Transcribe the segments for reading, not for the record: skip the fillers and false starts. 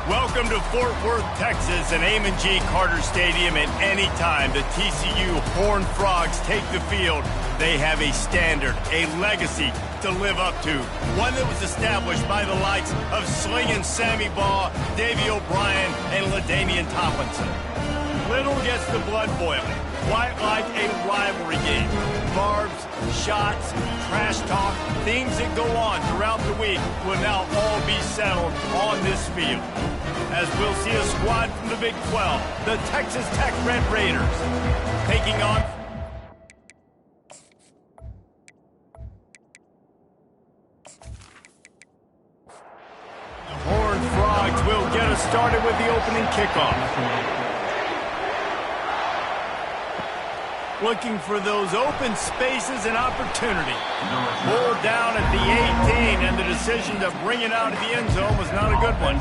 Welcome to Fort Worth, Texas, and Amon G. Carter Stadium. At any time the TCU Horned Frogs take the field, they have a standard, a legacy to live up to. One that was established by the likes of Slingin' Sammy Baugh, Davey O'Brien, and LaDainian Tomlinson. Little gets the blood boiling, quite like a rivalry game. Barbs, shots, trash talk, things that go on throughout the week will now all be settled on this field. As we'll see a squad from the Big 12, the Texas Tech Red Raiders, taking on... the Horned Frogs will get us started with the opening kickoff. Looking for those open spaces and opportunity. Pulled down at the 18, and the decision to bring it out of the end zone was not a good one.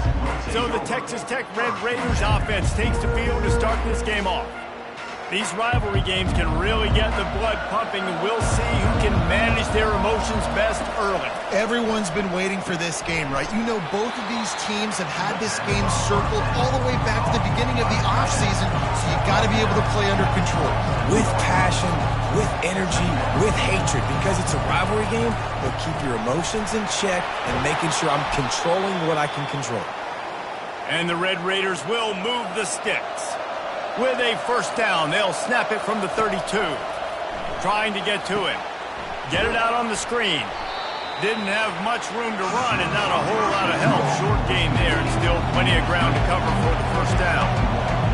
So the Texas Tech Red Raiders offense takes the field to start this game off. These rivalry games can really get the blood pumping, and we'll see who can manage their emotions best early. Everyone's been waiting for this game, right? You know, both of these teams have had this game circled all the way back to the beginning of the offseason, so you got to be able to play under control. With passion, with energy, with hatred, because it's a rivalry game, but keep your emotions in check and making sure I'm controlling what I can control. And the Red Raiders will move the sticks. With a first down, they'll snap it from the 32. Trying to get to him. Get it out on the screen. Didn't have much room to run and not a whole lot of help. Short gain there and still plenty of ground to cover for the first down.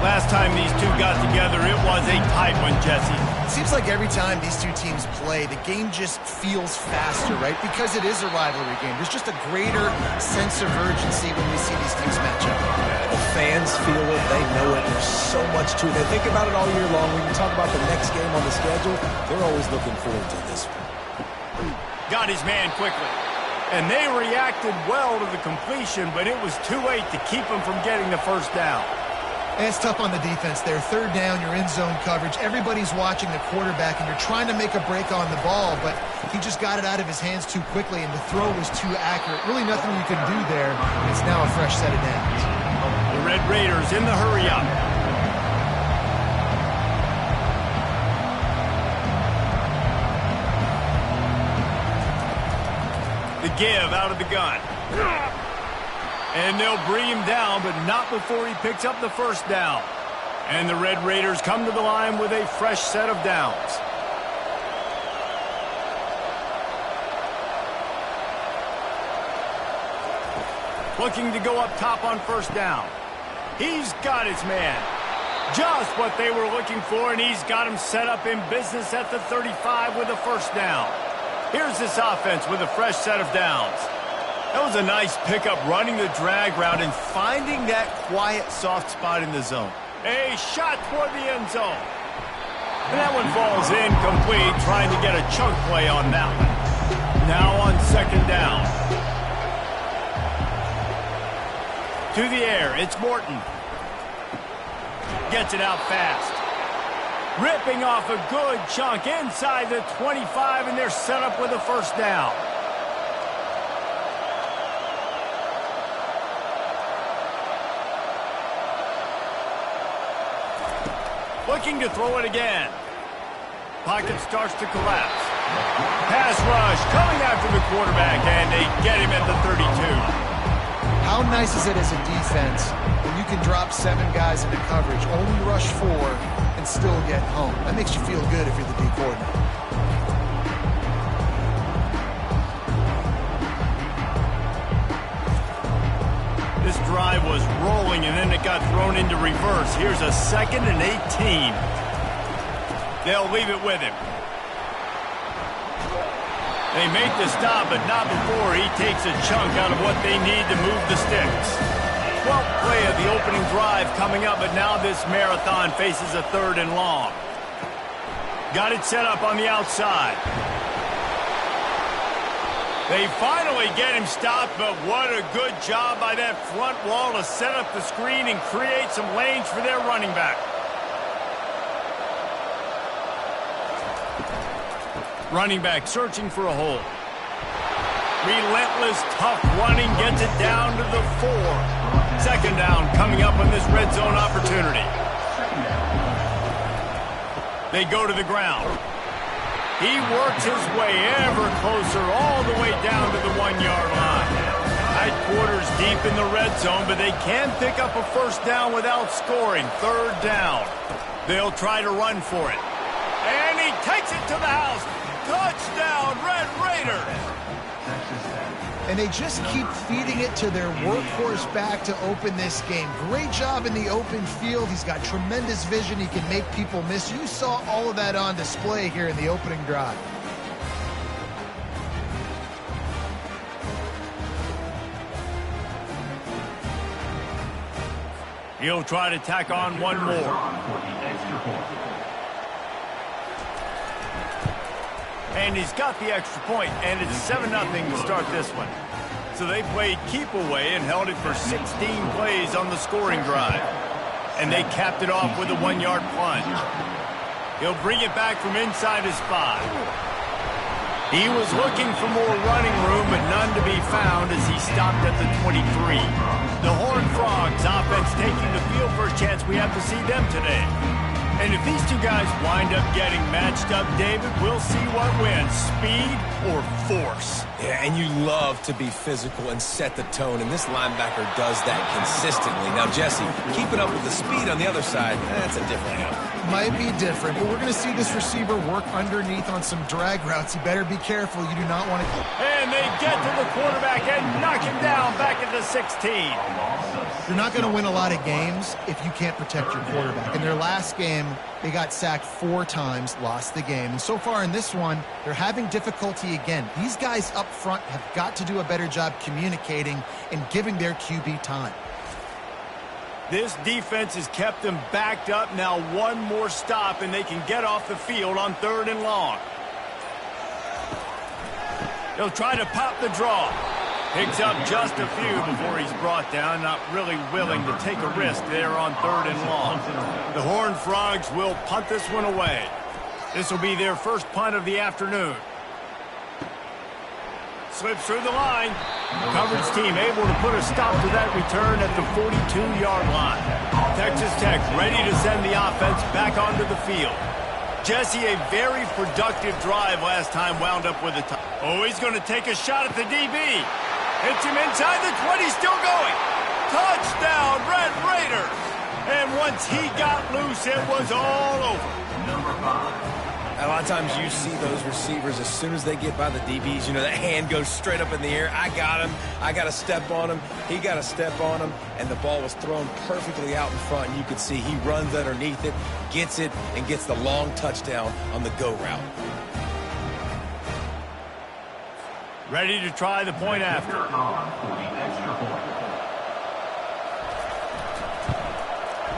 Last time these two got together, it was a tight one, Jesse. It seems like every time these two teams play, the game just feels faster, right? Because it is a rivalry game. There's just a greater sense of urgency when we see these teams match up. The fans feel it. They know it. There's so much to it. They think about it all year long. When you talk about the next game on the schedule, they're always looking forward to this one. Got his man quickly. And they reacted well to the completion, but it was too late to keep him from getting the first down. And it's tough on the defense there. Third down, you're in zone coverage. Everybody's watching the quarterback, and you're trying to make a break on the ball, but he just got it out of his hands too quickly, and the throw was too accurate. Really nothing you can do there. It's now a fresh set of downs. The Red Raiders in the hurry-up. The give out of the gun. And they'll bring him down, but not before he picks up the first down. And the Red Raiders come to the line with a fresh set of downs. Looking to go up top on first down. He's got his man. Just what they were looking for, and he's got him set up in business at the 35 with a first down. Here's this offense with a fresh set of downs. That was a nice pickup, running the drag route and finding that quiet, soft spot in the zone. A shot toward the end zone. And that one falls incomplete, trying to get a chunk play on that one. Now on second down. To the air, it's Morton. Gets it out fast. Ripping off a good chunk inside the 25, and they're set up with a first down. Looking to throw it again. Pocket starts to collapse. Pass rush coming after the quarterback, and they get him at the 32. How nice is it as a defense when you can drop 7 guys into coverage, only rush 4, and still get home? That makes you feel good if you're the D coordinator. This drive was rolling, and then it got thrown into reverse. Here's a 2nd and 18. They'll leave it with him. They make the stop, but not before he takes a chunk out of what they need to move the sticks. 12th play of the opening drive coming up, but now this marathon faces a 3rd and long. Got it set up on the outside. They finally get him stopped, but what a good job by that front wall to set up the screen and create some lanes for their running back. Running back searching for a hole. Relentless, tough running, gets it down to the 4. Second down coming up on this red zone opportunity. They go to the ground. He works his way ever closer all the way down to the 1-yard line. Tight quarters deep in the red zone, but they can pick up a first down without scoring. Third down. They'll try to run for it. And he takes it to the house. Touchdown, Red Raiders. And they just keep feeding it to their workhorse back to open this game. Great job in the open field. He's got tremendous vision. He can make people miss. You saw all of that on display here in the opening drive. He'll try to tack on one more. And he's got the extra point, and it's 7-0 to start this one. So they played keep away and held it for 16 plays on the scoring drive. And they capped it off with a 1-yard plunge. He'll bring it back from inside his 5. He was looking for more running room, but none to be found as he stopped at the 23. The Horned Frogs offense taking the field for a chance. We have to see them today. And if these two guys wind up getting matched up, David, we'll see what wins, speed or force. Yeah, and you love to be physical and set the tone, and this linebacker does that consistently. Now, Jesse, keeping up with the speed on the other side, that's a different animal. Might be different, but we're going to see this receiver work underneath on some drag routes. You better be careful. You do not want to... And they get to the quarterback and knock him down back at the 16. You're not going to win a lot of games if you can't protect your quarterback. In their last game, they got sacked 4 times, lost the game. And so far in this one, they're having difficulty again. These guys up front have got to do a better job communicating and giving their QB time. This defense has kept them backed up. Now one more stop, and they can get off the field on 3rd and long. He'll try to pop the draw. Picks up just a few before he's brought down. Not really willing to take a risk there on 3rd and long. The Horned Frogs will punt this one away. This will be their first punt of the afternoon. Slips through the line. Coverage team able to put a stop to that return at the 42-yard line. Texas Tech ready to send the offense back onto the field. Jesse, a very productive drive last time, wound up with a touchdown. Oh, he's going to take a shot at the DB. Hits him inside the 20, still going. Touchdown, Red Raiders. And once he got loose, it was all over. Number 5. A lot of times you see those receivers, as soon as they get by the DBs, you know, that hand goes straight up in the air. I got him. I got to step on him. He got to step on him. And the ball was thrown perfectly out in front. And you could see he runs underneath it, gets it, and gets the long touchdown on the go route. Ready to try the point after.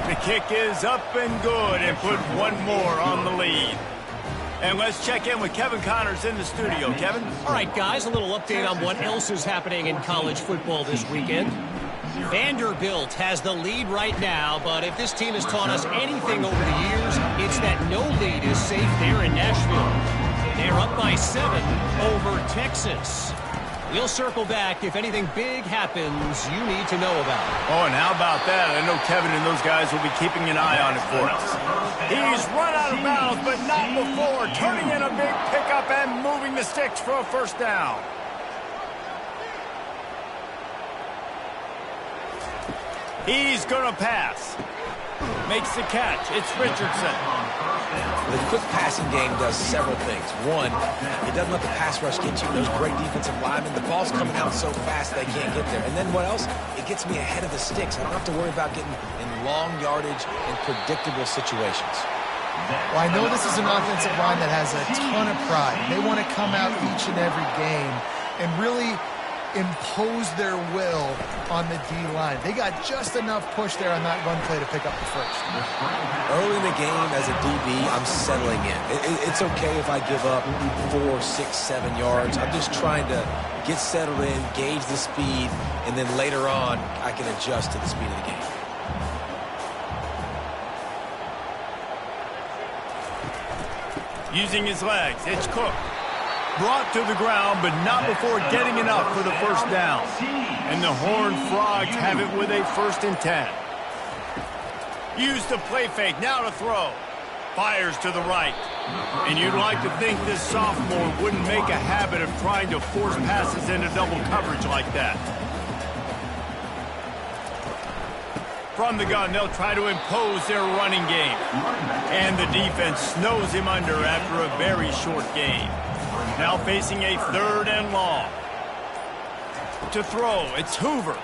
The kick is up and good and put one more on the lead. And let's check in with Kevin Connors in the studio. Kevin? All right, guys, a little update on what else is happening in college football this weekend. Vanderbilt has the lead right now, but if this team has taught us anything over the years, it's that no lead is safe there in Nashville. They're up by 7 over Texas. We'll circle back if anything big happens you need to know about. Oh, and how about that? I know Kevin and those guys will be keeping an eye on it for us. He's run out of bounds, but not before. Turning in a big pickup and moving the sticks for a first down. He's going to pass. Makes the catch. It's Richardson. The quick passing game does several things. One, it doesn't let the pass rush get you those great defensive linemen. The ball's coming out so fast they can't get there. And then what else? It gets me ahead of the sticks. I don't have to worry about getting in long yardage and predictable situations. Well, I know this is an offensive line that has a ton of pride. They want to come out each and every game and really impose their will on the D-line. They got just enough push there on that run play to pick up the first. Early in the game as a DB, I'm settling in. It's okay if I give up 4, 6, 7 yards. I'm just trying to get settled in, gauge the speed, and then later on, I can adjust to the speed of the game. Using his legs, it's Cook. Brought to the ground, but not before getting enough for the first down. And the Horned Frogs have it with a 1st and 10. Use the play fake, now to throw. Fires to the right. And you'd like to think this sophomore wouldn't make a habit of trying to force passes into double coverage like that. From the gun, they'll try to impose their running game. And the defense snows him under after a very short gain. Now facing a 3rd and long. To throw, it's Hoover.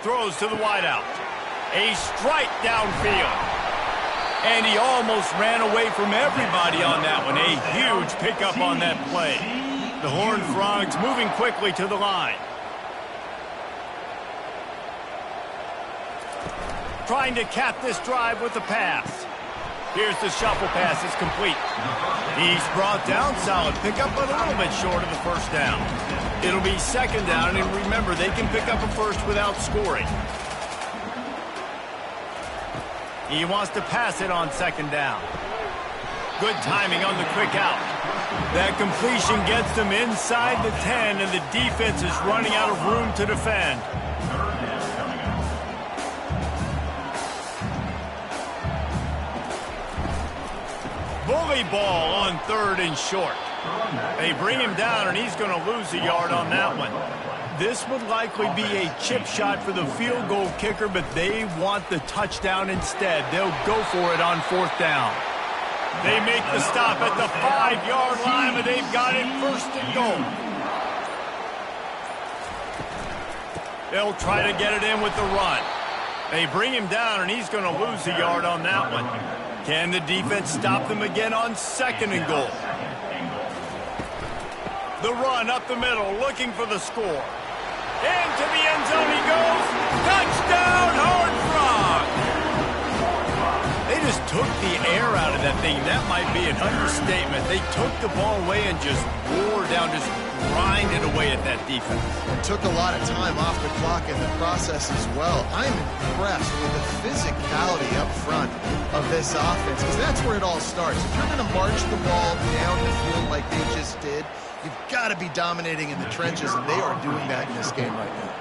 Throws to the wideout. A strike downfield. And he almost ran away from everybody on that one. A huge pickup on that play. The Horned Frogs moving quickly to the line. Trying to cap this drive with the pass. Here's the shuffle pass. It's complete. He's brought down. Solid pickup, but a little bit short of the first down. It'll be 2nd down, and remember, they can pick up a first without scoring. He wants to pass it on 2nd down. Good timing on the quick out. That completion gets them inside the 10, and the defense is running out of room to defend. Bully ball on 3rd and short. They bring him down, and he's going to lose a yard on that one. This would likely be a chip shot for the field goal kicker, but they want the touchdown instead. They'll go for it on 4th down. They make the stop at the 5-yard line, but they've got it 1st and goal. They'll try to get it in with the run. They bring him down, and he's going to lose a yard on that one. Can the defense stop them again on 2nd and goal? The run up the middle, looking for the score. Into the end zone he goes. Touchdown, Horned Frogs! They just took the air out of that thing. That might be an understatement. They took the ball away and just wore down, just grinded away at that defense. It took a lot of time off the clock in the process as well. I'm impressed with the physicality up front of this offense, because that's where it all starts. If you're going to march the ball down the field like they just did, you've got to be dominating in the trenches, and they are doing that in this game right now.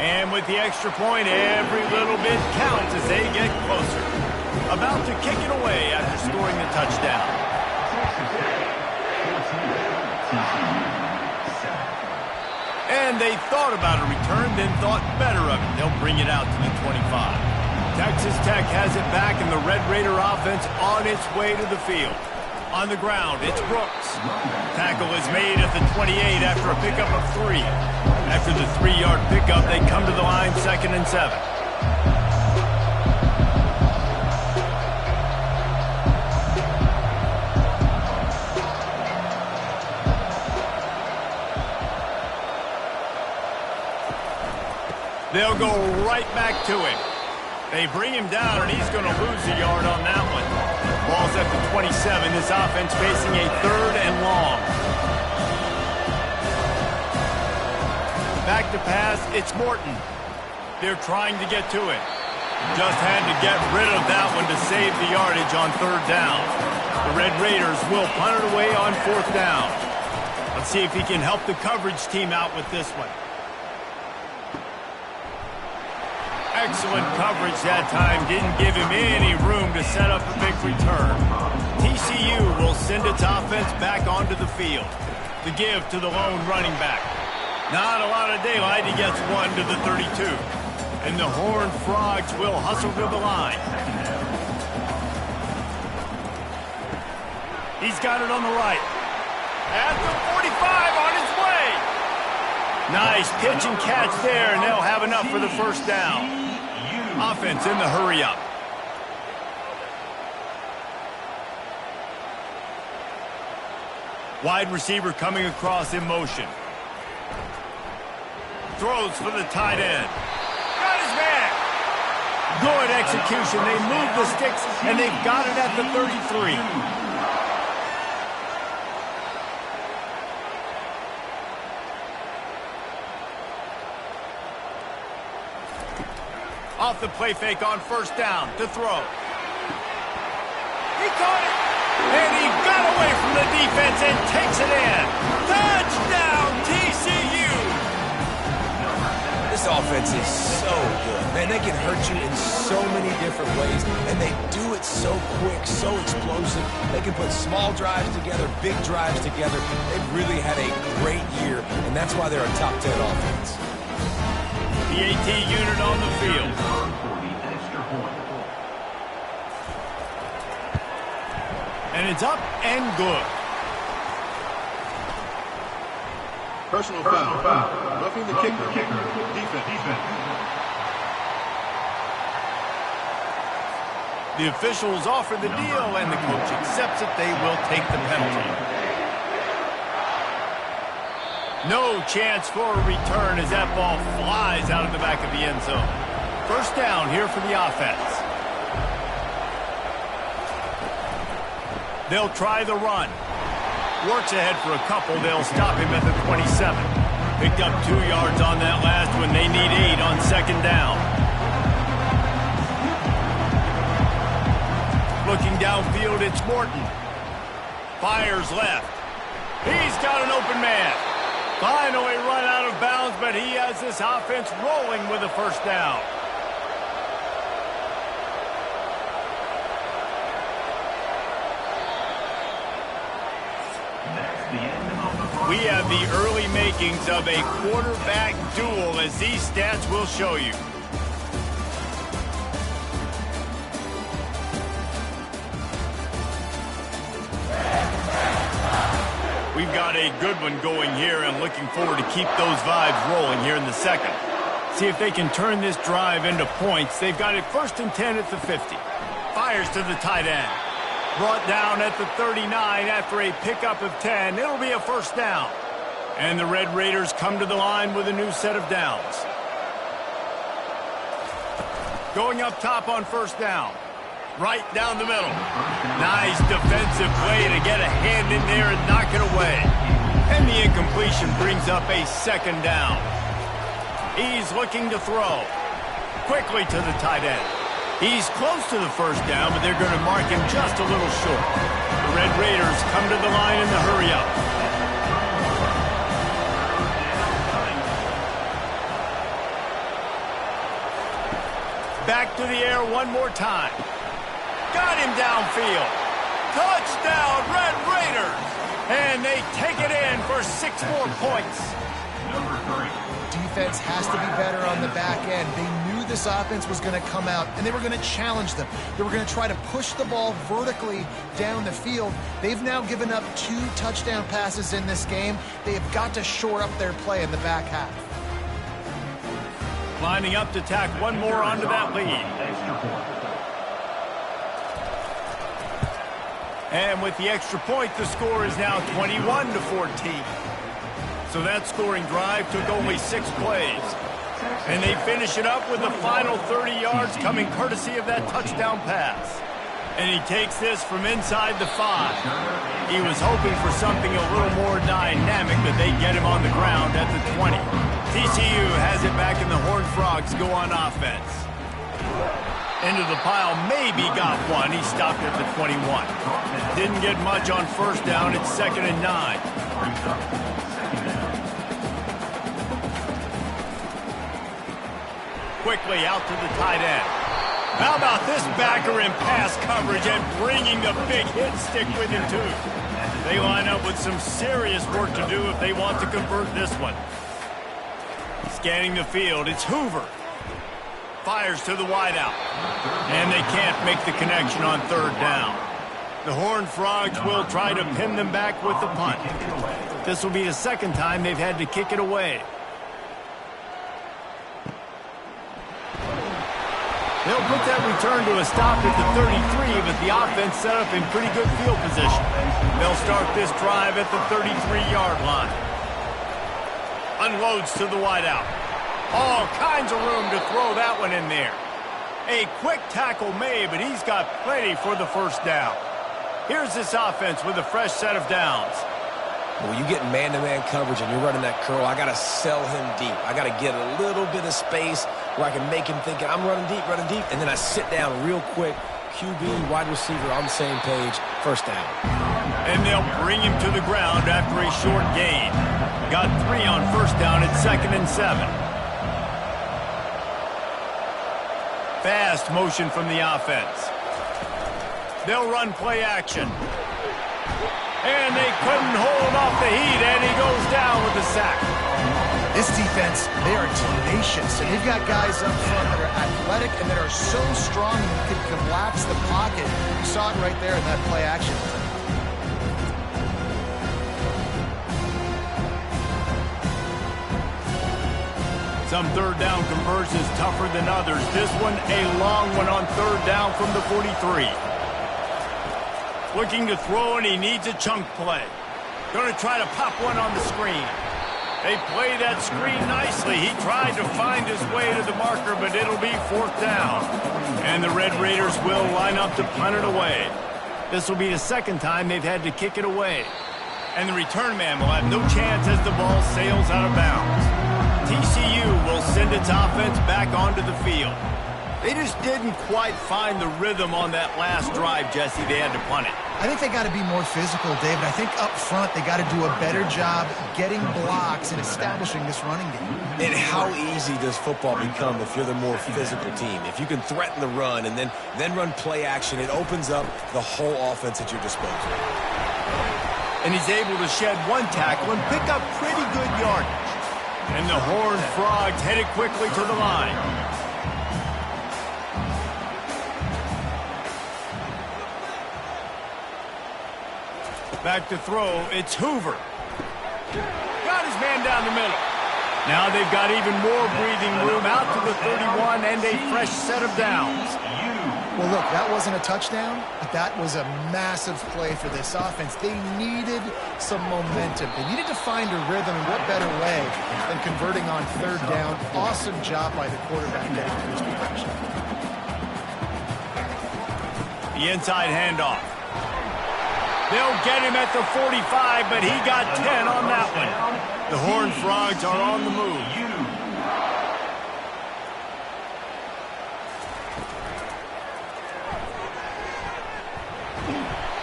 And with the extra point, every little bit counts as they get closer. About to kick it away after scoring the touchdown. And they thought about a return, then thought better of it. They'll bring it out to the 25. Texas Tech has it back, and the Red Raider offense on its way to the field. On the ground, it's Brooks. Tackle is made at the 28 after a pickup of 3. After the 3-yard pickup, they come to the line 2nd and 7. They'll go right back to him. They bring him down, and he's going to lose a yard on that one. Ball's at the 27. This offense facing a 3rd and long. Back to pass, it's Morton. They're trying to get to it. Just had to get rid of that one to save the yardage on 3rd down. The Red Raiders will punt it away on 4th down. Let's see if he can help the coverage team out with this one. Excellent coverage that time. Didn't give him any room to set up a big return. TCU will send its offense back onto the field. The give to the lone running back. Not a lot of daylight. He gets 1 to the 32. And the Horned Frogs will hustle to the line. He's got it on the right. At the 45 on his way. Nice pitch and catch there, and they'll have enough for the 1st down. Offense in the hurry-up. Wide receiver coming across in motion. Throws for the tight end. Got his man. Good execution. They move the sticks, and they've got it at the 33. Off the play fake on 1st down to throw. He caught it. away from the defense and takes it in. Touchdown, TCU! This offense is so good. Man, they can hurt you in so many different ways, and they do it so quick, so explosive. They can put small drives together, big drives together. They've really had a great year, and that's why they're a top 10 offense. The AT unit on the field. And it's up and good. Personal foul. Roughing the kicker. Defense. The officials offer the deal, and the coach accepts it. They will take the penalty. No chance for a return as that ball flies out of the back of the end zone. First down here for the offense. They'll try the run. Works ahead for a couple. They'll stop him at the 27. Picked up 2 yards on that last one. They need 8 on second down. Looking downfield, it's Morton. Fires left. He's got an open man. Finally run out of bounds, but he has this offense rolling with a first down. We have the early makings of a quarterback duel, as these stats will show you. We've got a good one going here, and looking forward to keep those vibes rolling here in the second. See if they can turn this drive into points. They've got it 1st and 10 at the 50. Fires to the tight end. Brought down at the 39 after a pickup of 10. It'll be a first down. And the Red Raiders come to the line with a new set of downs. Going up top on first down. Right down the middle. Nice defensive play to get a hand in there and knock it away. And the incompletion brings up a second down. He's looking to throw. Quickly to the tight end. He's close to the first down, but they're going to mark him just a little short. The Red Raiders come to the line in the hurry-up. Back to the air one more time. Got him downfield. Touchdown, Red Raiders! And they take it in for 6 more points. Number 3. Defense has to be better on the back end. They knew this offense was going to come out, and they were going to challenge them. They were going to try to push the ball vertically down the field. They've now given up 2 touchdown passes in this game. They have got to shore up their play in the back half. Lining up to tack one more onto that lead. And with the extra point, the score is now 21-14. So that scoring drive took only 6 plays. And they finish it up with the final 30 yards coming courtesy of that touchdown pass. And he takes this from inside the 5. He was hoping for something a little more dynamic, but they get him on the ground at the 20. TCU has it back, and the Horned Frogs go on offense. Into the pile, maybe got one. He stopped at the 21. Didn't get much on first down. It's 2nd and 9. Quickly out to the tight end. How about this backer in pass coverage and bringing the big hit stick with him, too? They line up with some serious work to do if they want to convert this one. Scanning the field, it's Hoover. Fires to the wideout. And they can't make the connection on 3rd down. The Horned Frogs will try to pin them back with the punt. This will be the 2nd time they've had to kick it away. They'll put that return to a stop at the 33, but the offense set up in pretty good field position. They'll start this drive at the 33-yard line. Unloads to the wideout. All kinds of room to throw that one in there. A quick tackle made, but he's got plenty for the first down. Here's this offense with a fresh set of downs. When you get man-to-man coverage and you're running that curl, I got to sell him deep. I got to get a little bit of space where I can make him think I'm running deep, and then I sit down real quick, QB, wide receiver on the same page. First down. And they'll bring him to the ground after a short gain. Got 3 on first down at 2nd and 7. Fast motion from the offense. They'll run play action. And they couldn't hold off the heat, and he goes down with the sack. This defense, they are tenacious, and they've got guys up front that are athletic and that are so strong and can collapse the pocket. You saw it right there in that play action. Some third down conversions tougher than others. This one, a long one on third down from the 43. Looking to throw, and he needs a chunk play. Going to try to pop one on the screen. They play that screen nicely. He tried to find his way to the marker, but it'll be 4th down. And the Red Raiders will line up to punt it away. This will be the 2nd time they've had to kick it away. And the return man will have no chance as the ball sails out of bounds. TCU will send its offense back onto the field. They just didn't quite find the rhythm on that last drive, Jesse. They had to punt it. I think they got to be more physical, David. I think up front they got to do a better job getting blocks and establishing this running game. And how easy does football become if you're the more physical team? If you can threaten the run and then run play action, it opens up the whole offense at your disposal. And he's able to shed one tackle and pick up pretty good yardage. And the Horned Frogs headed quickly to the line. Back to throw, it's Hoover. Got his man down the middle. Now they've got even more breathing room out to the 31 and a fresh set of downs. Well, look, that wasn't a touchdown, but that was a massive play for this offense. They needed some momentum. They needed to find a rhythm, and what better way than converting on third down. Awesome job by the quarterback getting to his progression. The inside handoff. They'll get him at the 45, but he got 10 on that one. The Horned Frogs are on the move.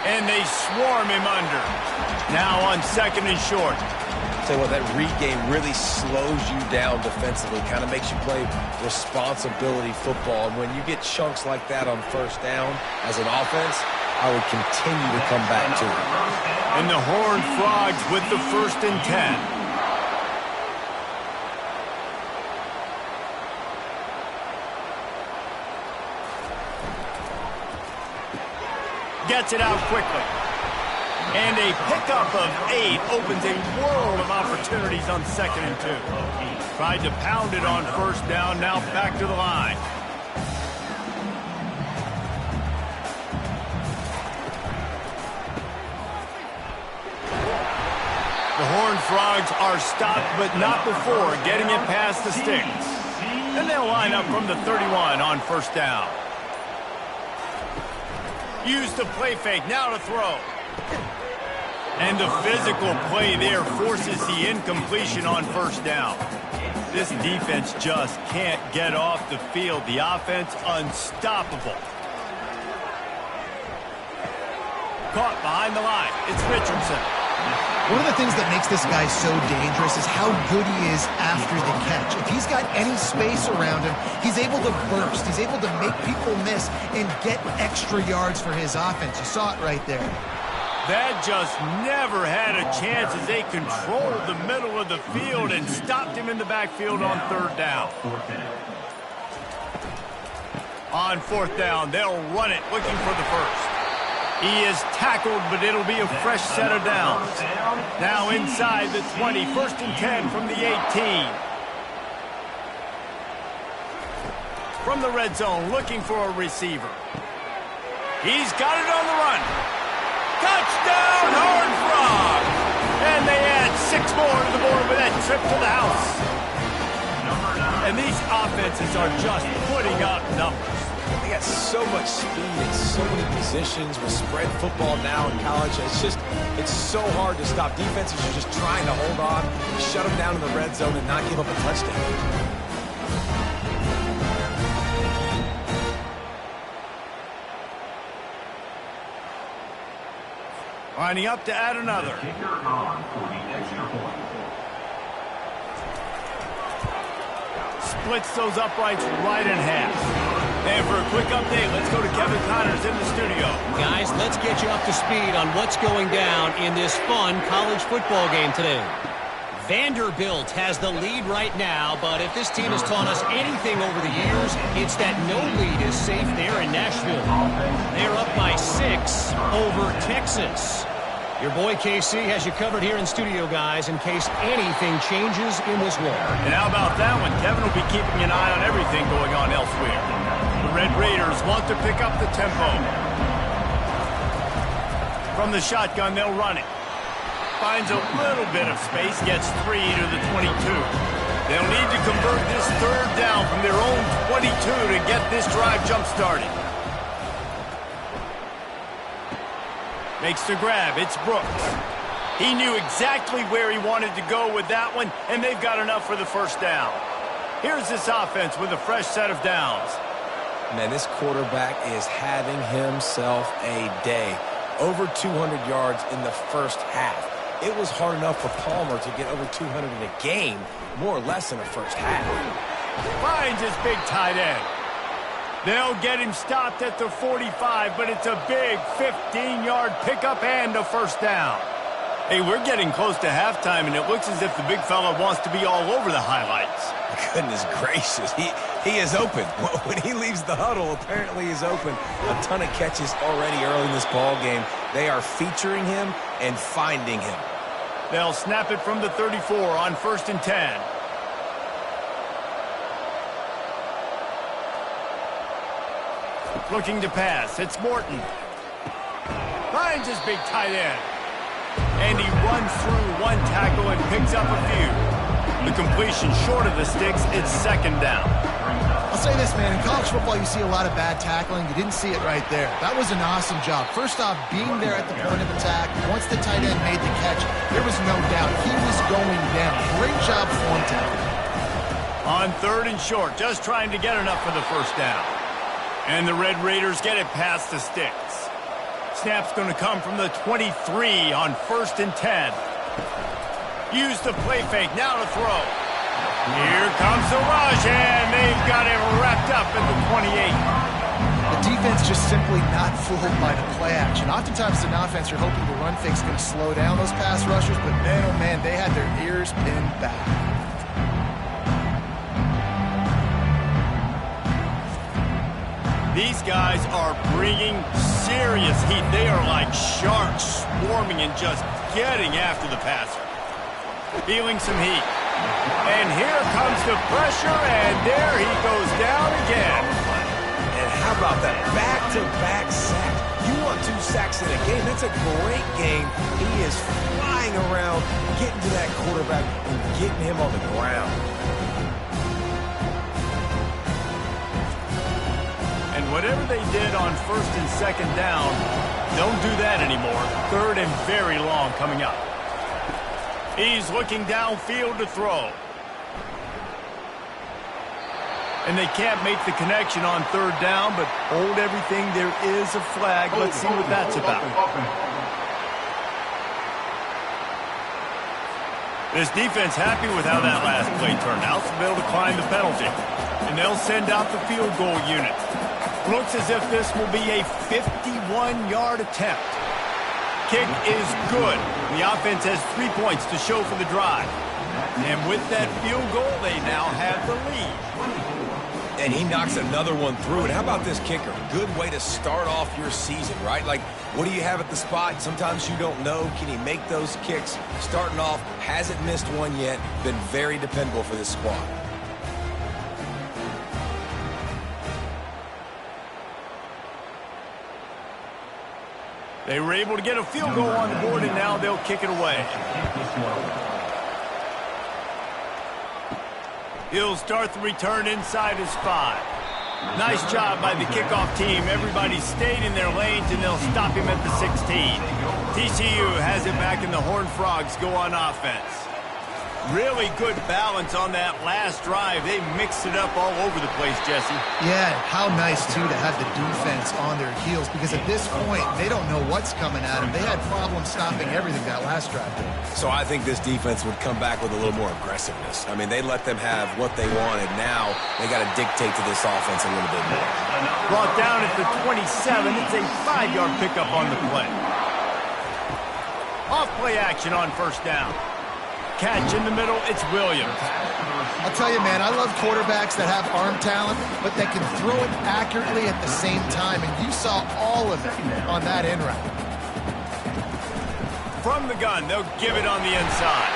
And they swarm him under. Now on 2nd and short. Tell you what, that read game really slows you down defensively, kind of makes you play responsibility football. And when you get chunks like that on first down as an offense, I would continue to come back to it. And the Horned Frogs with the 1st and 10. Gets it out quickly. And a pickup of 8 opens a world of opportunities on 2nd and 2. Tried to pound it on first down, now back to the line. The Horned Frogs are stopped, but not before getting it past the sticks. And they'll line up from the 31 on first down. Use the play fake, now to throw. And the physical play there forces the incompletion on first down. This defense just can't get off the field. The offense unstoppable. Caught behind the line. It's Richardson. One of the things that makes this guy so dangerous is how good he is after the catch. If he's got any space around him, he's able to burst. He's able to make people miss and get extra yards for his offense. You saw it right there. That just never had a chance as they controlled the middle of the field and stopped him in the backfield on third down. On 4th down, they'll run it looking for the first. He is tackled, but it'll be a fresh set of downs. Now inside the 20, 1st and 10 from the 18. From the red zone, looking for a receiver. He's got it on the run. Touchdown, Horned Frogs! And they add 6 more to the board with that trip to the house. And these offenses are just putting up numbers. They got so much speed and so many positions with spread football now in college. It's so hard to stop. Defenses are just trying to hold on, shut them down in the red zone, and not give up a touchdown. Lining up to add another. Kicker on for the extra point. Splits those uprights right in half. And for a quick update, let's go to Kevin Connors in the studio. Guys, let's get you up to speed on what's going down in this fun college football game today. Vanderbilt has the lead right now, but if this team has taught us anything over the years, it's that no lead is safe there in Nashville. They're up by 6 over Texas. Your boy KC has you covered here in studio, guys, in case anything changes in this one. And how about that one? Kevin will be keeping an eye on everything going on elsewhere. The Red Raiders want to pick up the tempo. From the shotgun, they'll run it. Finds a little bit of space, gets 3 to the 22. They'll need to convert this third down from their own 22 to get this drive jump-started. Makes the grab. It's Brooks. He knew exactly where he wanted to go with that one, and they've got enough for the first down. Here's this offense with a fresh set of downs. Man, this quarterback is having himself a day. Over 200 yards in the first half. It was hard enough for Palmer to get over 200 in a game, more or less in the first half. Finds his big tight end. They'll get him stopped at the 45, but it's a big 15-yard pickup and a first down. Hey, we're getting close to halftime, and it looks as if the big fella wants to be all over the highlights. Goodness gracious, he is open. When he leaves the huddle, apparently he's open. A ton of catches already early in this ball game. They are featuring him and finding him. They'll snap it from the 34 on 1st and 10. Looking to pass. It's Morton. Finds his big tight end. And he runs through one tackle and picks up a few. The completion short of the sticks. It's 2nd down. I'll say this, man. In college football, you see a lot of bad tackling. You didn't see it right there. That was an awesome job. First off, being there at the point of attack. Once the tight end made the catch, there was no doubt he was going down. Great job form tackling. On 3rd and short, just trying to get enough for the first down. And the Red Raiders get it past the sticks. Snap's going to come from the 23 on 1st and 10. Use the play fake, now to throw. Here comes the rush, and they've got it wrapped up at the 28. The defense just simply not fooled by the play action. Oftentimes, an offense, you're hoping the run fake's going to slow down those pass rushers, but man, oh man, they had their ears pinned back. These guys are bringing serious heat. They are like sharks swarming and just getting after the passer. Feeling some heat. And here comes the pressure, and there he goes down again. And how about that back-to-back sack? You want 2 sacks in a game, that's a great game. He is flying around, getting to that quarterback and getting him on the ground. And whatever they did on 1st and 2nd down, don't do that anymore. 3rd and very long coming up. He's looking downfield to throw. And they can't make the connection on 3rd down, but hold everything. There is a flag. Let's see what that's about. This defense happy with how that last play turned out, so they'll decline the penalty. And they'll send out the field goal unit. Looks as if this will be a 51-yard attempt. Kick is good. The offense has 3 points to show for the drive. And with that field goal, they now have the lead. And he knocks another one through. And how about this kicker? Good way to start off your season, right? Like, what do you have at the spot? Sometimes you don't know. Can he make those kicks? Starting off, hasn't missed one yet. Been very dependable for this squad. They were able to get a field goal on the board, and now they'll kick it away. He'll start the return inside his 5. Nice job by the kickoff team. Everybody stayed in their lanes, and they'll stop him at the 16. TCU has it back, and the Horned Frogs go on offense. Really good balance on that last drive. They mixed it up all over the place, Jesse. Yeah, how nice, too, to have the defense on their heels, because at this point, they don't know what's coming at them. They had problems stopping everything that last drive. So I think this defense would come back with a little more aggressiveness. I mean, they let them have what they wanted. Now they got to dictate to this offense a little bit more. Brought down at the 27. It's a 5-yard pickup on the play. Off-play action on first down. Catch in the middle, it's Williams. I'll tell you, man, I love quarterbacks that have arm talent, but that can throw it accurately at the same time, and you saw all of it on that end route. From the gun, they'll give it on the inside.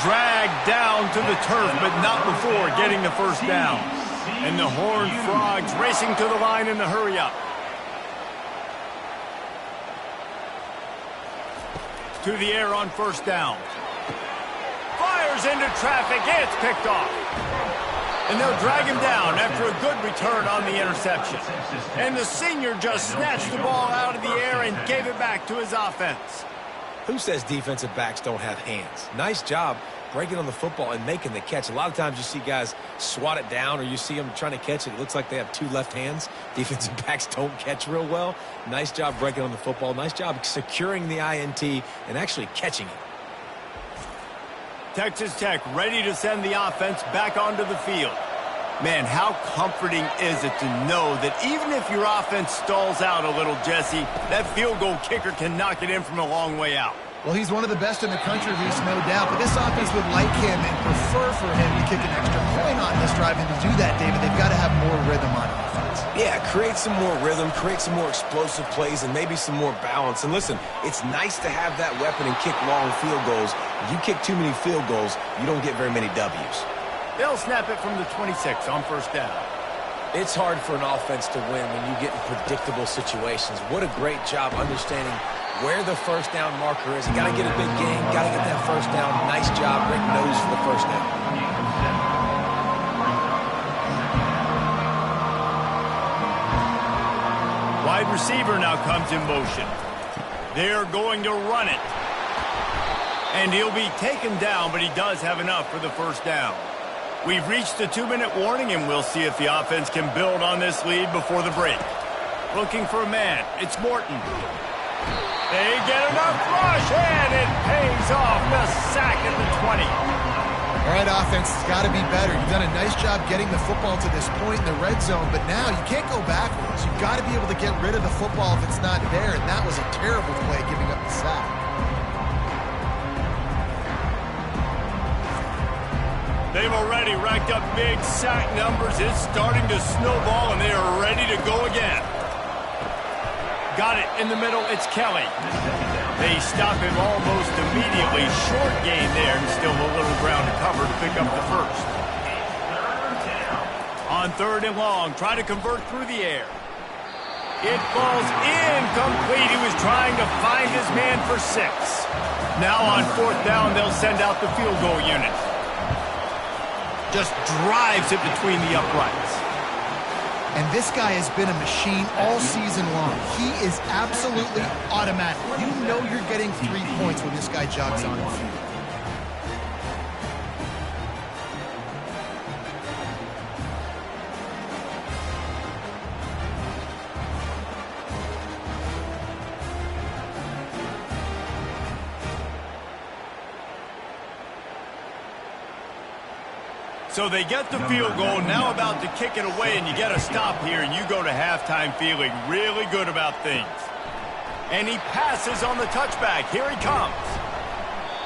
Dragged down to the turf, but not before getting the first down. And the Horned Frogs racing to the line in the hurry-up. To the air on first down. Fires into traffic, it's picked off. And they'll drag him down after a good return on the interception. And the senior just snatched the ball out of the air and gave it back to his offense. Who says defensive backs don't have hands? Nice job breaking on the football and making the catch. A lot of times you see guys swat it down, or you see them trying to catch it. It looks like they have two left hands. Defensive backs don't catch real well. Nice job breaking on the football. Nice job securing the INT and actually catching it. Texas Tech ready to send the offense back onto the field. Man, how comforting is it to know that even if your offense stalls out a little, Jesse, that field goal kicker can knock it in from a long way out. Well, he's one of the best in the country, Reese, no doubt. But this offense would like him and prefer for him to kick an extra point on this drive. And to do that, David, they've got to have more rhythm on offense. Yeah, create some more rhythm, create some more explosive plays, and maybe some more balance. And listen, it's nice to have that weapon and kick long field goals. If you kick too many field goals, you don't get very many W's. They'll snap it from the 26 on first down. It's hard for an offense to win when you get in predictable situations. What a great job understanding where the first down marker is. You got to get a big gain, got to get that first down. Nice job, Rick knows for the first down. Wide receiver now comes in motion. They're going to run it. And he'll be taken down, but he does have enough for the first down. We've reached the 2-minute warning, and we'll see if the offense can build on this lead before the break. Looking for a man. It's Morton. They get enough rush, and it pays off. The sack at the 20. All right, offense, it's got to be better. You've done a nice job getting the football to this point in the red zone, but now you can't go backwards. You've got to be able to get rid of the football if it's not there, and that was a terrible play, giving up the sack. They've already racked up big sack numbers. It's starting to snowball, and they are ready to go again. Got it in the middle. It's Kelly. They stop him almost immediately. Short gain there, and still a little ground to cover to pick up the first. On third and long, try to convert through the air. It falls incomplete. He was trying to find his man for 6. Now on fourth down, they'll send out the field goal unit. Just drives it between the uprights. And this guy has been a machine all season long. He is absolutely automatic. You know you're getting 3 points when this guy jogs on the field. So they get the field goal, now about to kick it away, and you get a stop here, and you go to halftime feeling really good about things. And he passes on the touchback. Here he comes.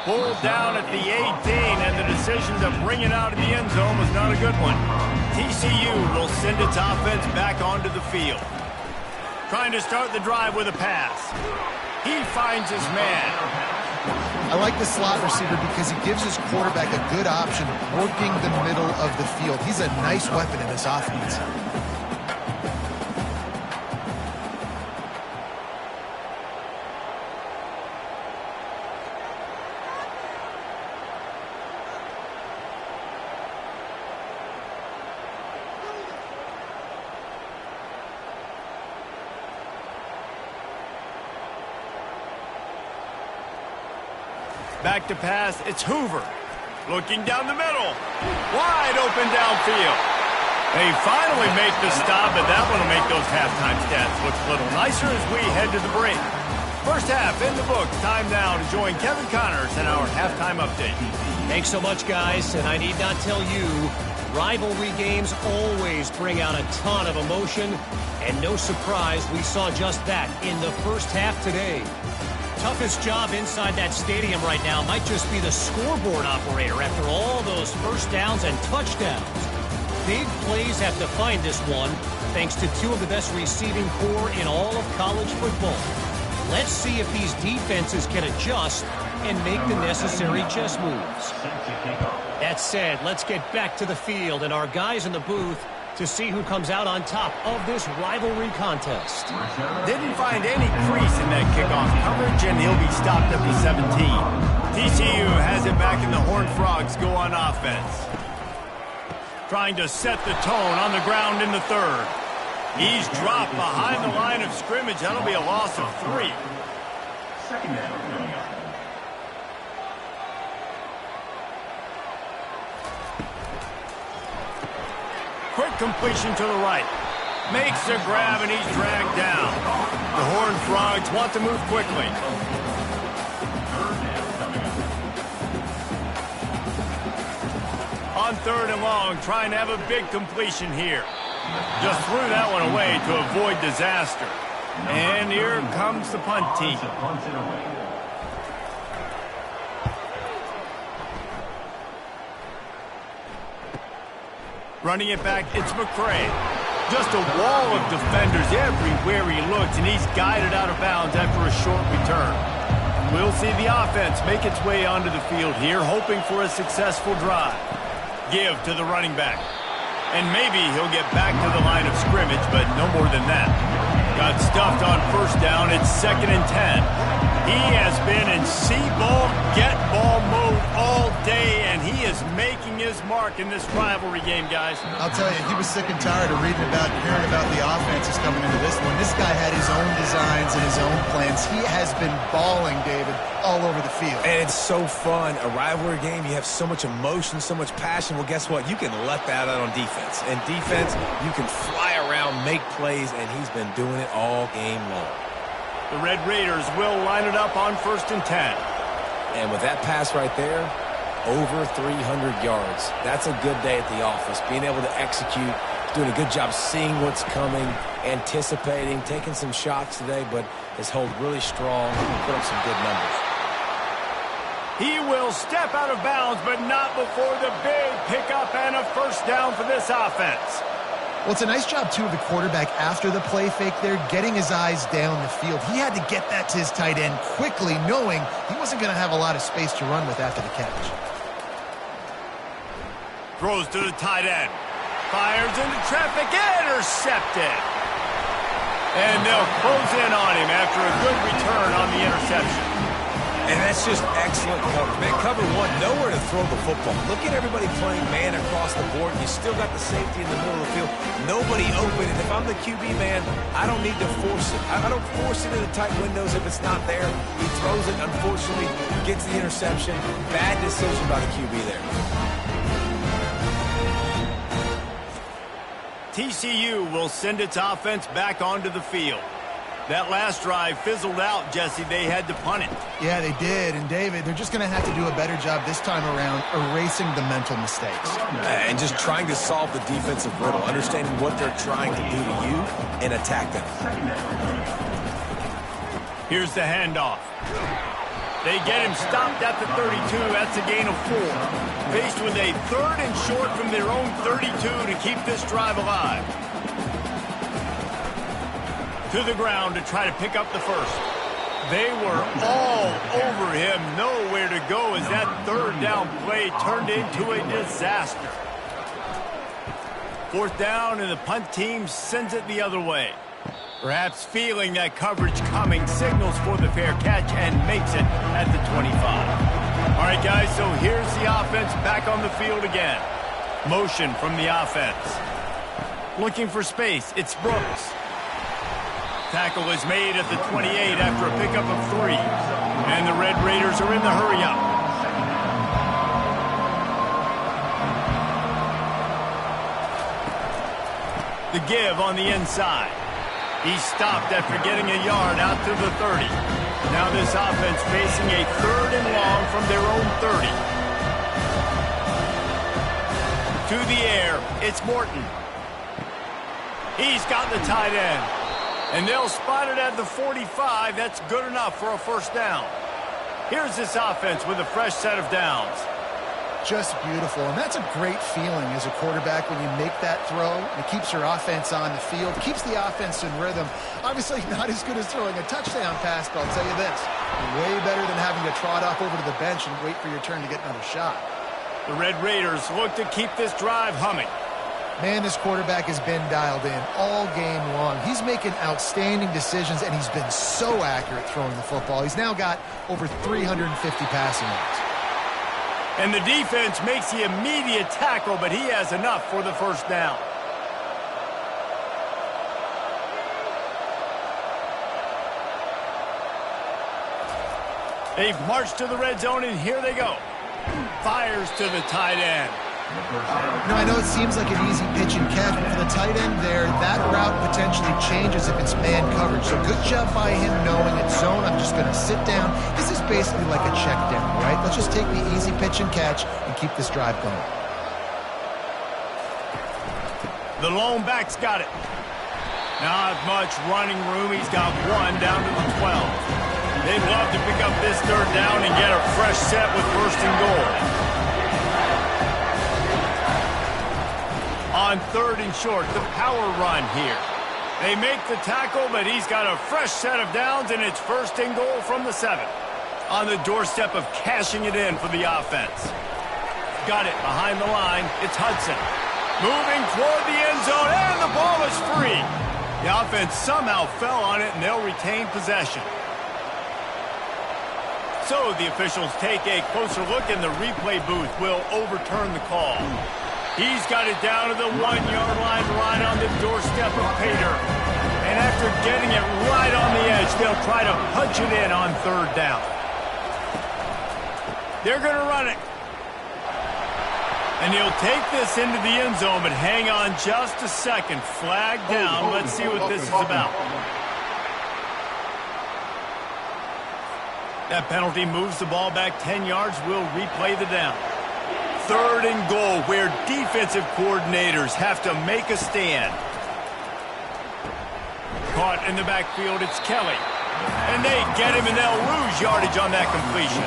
Pulled down at the 18, and the decision to bring it out of the end zone was not a good one. TCU will send its offense back onto the field. Trying to start the drive with a pass. He finds his man. I like the slot receiver because he gives his quarterback a good option working the middle of the field. He's a nice weapon in this offense. Back to pass, it's Hoover. Looking down the middle. Wide open downfield. They finally make the stop, but that one will make those halftime stats look a little nicer as we head to the break. First half in the books. Time now to join Kevin Connors in our halftime update. Thanks so much, guys. And I need not tell you, rivalry games always bring out a ton of emotion. And no surprise, we saw just that in the first half today. Toughest job inside that stadium right now might just be the scoreboard operator after all those first downs and touchdowns. Big plays have defined this one, thanks to two of the best receiving corps in all of college football. Let's see if these defenses can adjust and make the necessary chess moves. That said, let's get back to the field and our guys in the booth to see who comes out on top of this rivalry contest. Didn't find any crease in that kickoff coverage, and he'll be stopped at the 17. TCU has it back, and the Horned Frogs go on offense. Trying to set the tone on the ground in the third. He's dropped behind the line of scrimmage. That'll be a loss of 3. Second down coming up. Quick completion to the right. Makes the grab, and he's dragged down. The Horned Frogs want to move quickly. On third and long, trying to have a big completion here. Just threw that one away to avoid disaster. And here comes the punt team. Running it back, it's McCray. Just a wall of defenders everywhere he looks, and he's guided out of bounds after a short return. We'll see the offense make its way onto the field here, hoping for a successful drive. Give to the running back. And maybe he'll get back to the line of scrimmage, but no more than that. Got stuffed on first down. It's 2nd and 10. He has been in see-ball, get-ball mode all day, and he is making his mark in this rivalry game, guys. I'll tell you, he was sick and tired of hearing about the offenses coming into this one. This guy had his own designs and his own plans. He has been balling, David, all over the field. And it's so fun. A rivalry game, you have so much emotion, so much passion. Well, guess what? You can let that out on defense. And defense, you can fly around, make plays, and he's been doing it all game long. The Red Raiders will line it up on 1st and 10. And with that pass right there, over 300 yards. That's a good day at the office. Being able to execute, doing a good job seeing what's coming, anticipating, taking some shots today, but his hold really strong, put up some good numbers. He will step out of bounds, but not before the big pickup and a first down for this offense. Well, it's a nice job, too, of the quarterback after the play fake there, getting his eyes down the field. He had to get that to his tight end quickly, knowing he wasn't going to have a lot of space to run with after the catch. Throws to the tight end. Fires into traffic, intercepted. And they'll close in on him after a good return on the interception. And that's just excellent coverage. Man, cover one, nowhere to throw the football. Look at everybody playing man across the board. You still got the safety in the middle of the field. Nobody open. And if I'm the QB, man, I don't need to force it. I don't force it into tight windows if it's not there. He throws it, unfortunately, gets the interception. Bad decision by the QB there. TCU will send its offense back onto the field. That last drive fizzled out, Jesse. They had to punt it. Yeah, they did. And, David, they're just going to have to do a better job this time around erasing the mental mistakes. And just trying to solve the defensive riddle, understanding what they're trying to do to you and attack them. Here's the handoff. They get him stopped at the 32. That's a gain of 4. Faced with a 3rd and short from their own 32 to keep this drive alive. To the ground to try to pick up the first. They were all over him. Nowhere to go as that 3rd down play turned into a disaster. 4th down, and the punt team sends it the other way. Perhaps feeling that coverage coming, signals for the fair catch and makes it at the 25. All right, guys, so here's the offense back on the field again. Motion from the offense. Looking for space, it's Brooks. Tackle is made at the 28 after a pickup of 3. And the Red Raiders are in the hurry-up. The give on the inside. He stopped after getting a yard out to the 30. Now this offense facing a 3rd and long from their own 30. To the air, it's Morton. He's got the tight end. And they'll spot it at the 45. That's good enough for a first down. Here's this offense with a fresh set of downs. Just beautiful, and that's a great feeling as a quarterback when you make that throw. It keeps your offense on the field, keeps the offense in rhythm. Obviously not as good as throwing a touchdown pass, but I'll tell you this, way better than having to trot off over to the bench and wait for your turn to get another shot. The Red Raiders look to keep this drive humming. Man, this quarterback has been dialed in all game long. He's making outstanding decisions, and he's been so accurate throwing the football. He's now got over 350 passing yards. And the defense makes the immediate tackle, but he has enough for the first down. They've marched to the red zone, and here they go. Fires to the tight end. I know it seems like an easy pitch and catch, but for the tight end there, that route potentially changes if it's man coverage. So good job by him knowing it's zone. I'm just going to sit down. This is basically like a check down, right? Let's just take the easy pitch and catch and keep this drive going. The lone back's got it. Not much running room. He's got one down to the 12. They'd love to pick up this third down and get a fresh set with 1st and goal. On 3rd and short, the power run here. They make the tackle, but he's got a fresh set of downs, and it's 1st and goal from the 7. On the doorstep of cashing it in for the offense. Got it behind the line. It's Hudson. Moving toward the end zone, and the ball is free. The offense somehow fell on it, and they'll retain possession. So the officials take a closer look, and the replay booth will overturn the call. He's got it down to the 1-yard line right on the doorstep of Pater. And after getting it right on the edge, they'll try to punch it in on 3rd down. They're going to run it. And he'll take this into the end zone, but hang on just a second. Flag down. Let's see what this is about. That penalty moves the ball back 10 yards. We'll replay the down. 3rd and goal, where defensive coordinators have to make a stand. Caught in the backfield, it's Kelly. And they get him, and they'll lose yardage on that completion.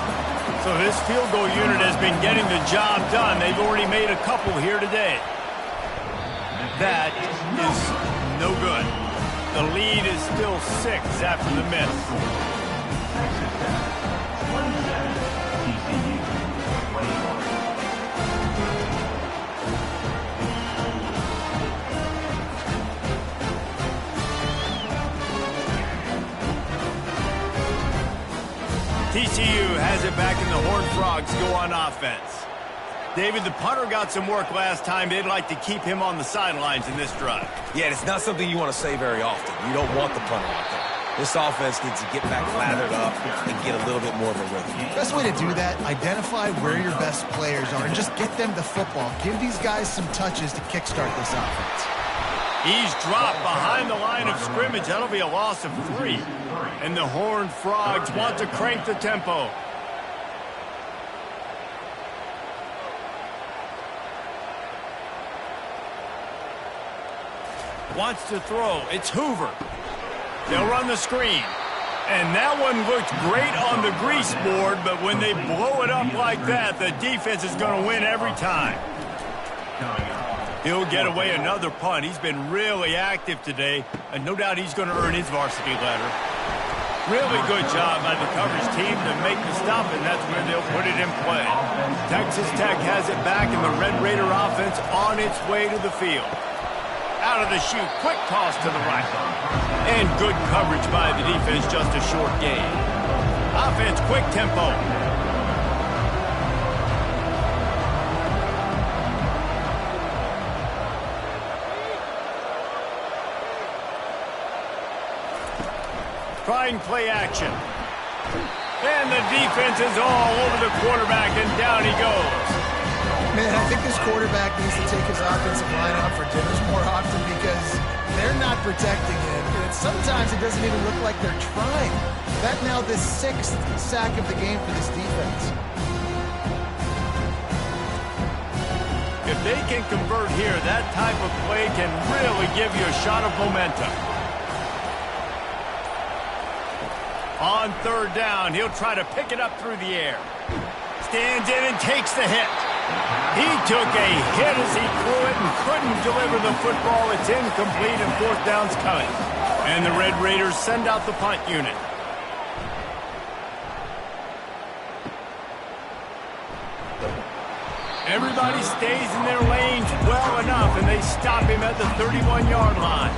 So this field goal unit has been getting the job done. They've already made a couple here today. That is no good. The lead is still 6 after the miss. TCU has it back, and the Horned Frogs go on offense. David, the punter got some work last time. They'd like to keep him on the sidelines in this drive. Yeah, it's not something you want to say very often. You don't want the punter out there. This offense needs to get back lathered up and get a little bit more of a rhythm. Best way to do that, identify where your best players are and just get them the football. Give these guys some touches to kickstart this offense. He's dropped behind the line of scrimmage. That'll be a loss of 3. And the Horned Frogs want to crank the tempo. Wants to throw. It's Hoover. They'll run the screen. And that one looked great on the grease board, but when they blow it up like that, the defense is going to win every time. He'll get away another punt. He's been really active today, and no doubt he's going to earn his varsity letter. Really good job by the coverage team to make the stop, and that's where they'll put it in play. Texas Tech has it back, and the Red Raider offense on its way to the field. Out of the chute, quick toss to the right. And good coverage by the defense, just a short gain. Offense, quick tempo. Trying play action. And the defense is all over the quarterback, and down he goes. Man, I think this quarterback needs to take his offensive line out for dinners more often because protecting him, and sometimes it doesn't even look like they're trying. That now the 6th sack of the game for this defense. If they can convert here, that type of play can really give you a shot of momentum. On 3rd down, he'll try to pick it up through the air. Stands in and takes the hit. He took a hit as he threw it and couldn't deliver the football. It's incomplete and 4th down's coming. And the Red Raiders send out the punt unit. Everybody stays in their lanes well enough, and they stop him at the 31-yard line.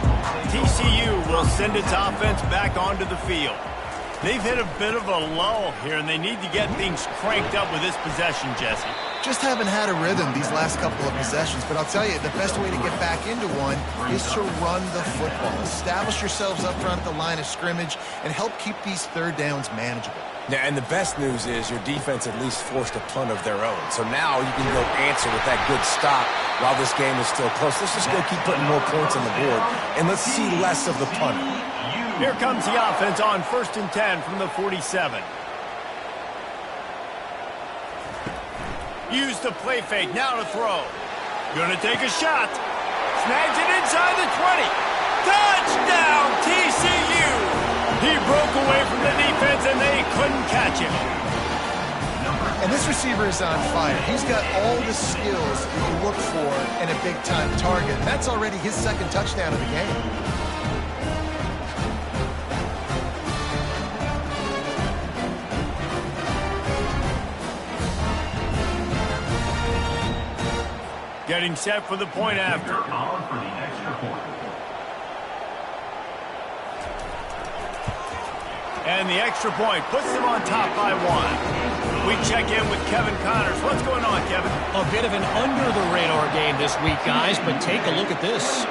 TCU will send its offense back onto the field. They've hit a bit of a lull here, and they need to get things cranked up with this possession, Jesse. Just haven't had a rhythm these last couple of possessions, but I'll tell you, the best way to get back into one is to run the football. Establish yourselves up front at the line of scrimmage and help keep these 3rd downs manageable. Yeah, and the best news is your defense at least forced a punt of their own. So now you can go answer with that good stop while this game is still close. Let's just go keep putting more points on the board, and let's see less of the punter. Here comes the offense on 1st and 10 from the 47. Use the play fake, now to throw. Gonna take a shot. Snags it inside the 20. Touchdown, TCU! He broke away from the defense, and they couldn't catch him. And this receiver is on fire. He's got all the skills that you look for in a big-time target. And that's already his 2nd touchdown of the game. Getting set for the point after. On for the extra point. And the extra point puts them on top by 1. We check in with Kevin Connors. What's going on, Kevin? A bit of an under-the-radar game this week, guys, but take a look at this.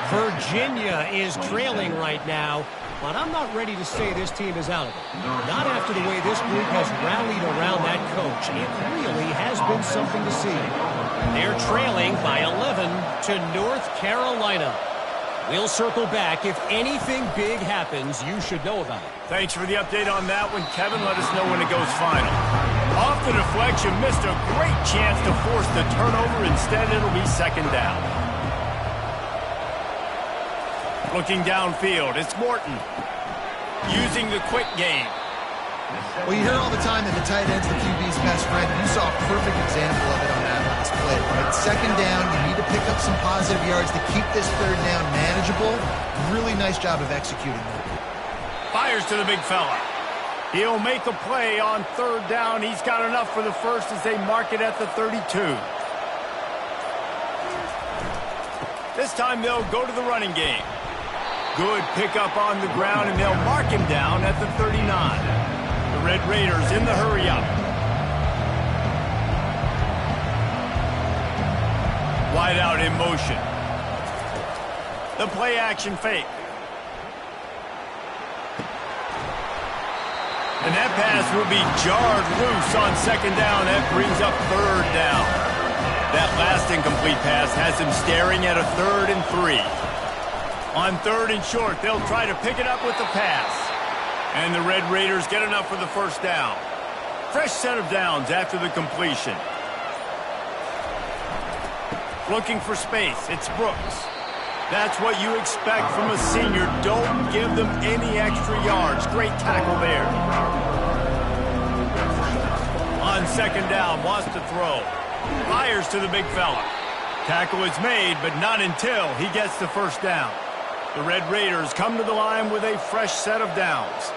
Virginia is trailing right now, but I'm not ready to say this team is out of it. Not after the way this group has rallied around that coach. It really has been something to see. They're trailing by 11 to North Carolina. We'll circle back. If anything big happens, you should know about it. Thanks for the update on that one, Kevin. Let us know when it goes final. Off the deflection, missed a great chance to force the turnover. Instead, it'll be 2nd down. Looking downfield, it's Morton. Using the quick game. Well, you hear all the time that the tight end's the QB's best friend. You saw a perfect example of it on that last play. Right? 2nd down, you need to pick up some positive yards to keep this 3rd down manageable. Really nice job of executing that. Fires to the big fella. He'll make a play on 3rd down. He's got enough for the first as they mark it at the 32. This time they'll go to the running game. Good pickup on the ground, and they'll mark him down at the 39. The Red Raiders in the hurry-up. Wide out in motion. The play-action fake. And that pass will be jarred loose on 2nd down. That brings up 3rd down. That last incomplete pass has him staring at a 3rd and 3. On 3rd and short, they'll try to pick it up with the pass. And the Red Raiders get enough for the 1st down. Fresh set of downs after the completion. Looking for space, it's Brooks. That's what you expect from a senior. Don't give them any extra yards. Great tackle there. On 2nd down, wants to throw. Fires to the big fella. Tackle is made, but not until he gets the 1st down. The Red Raiders come to the line with a fresh set of downs.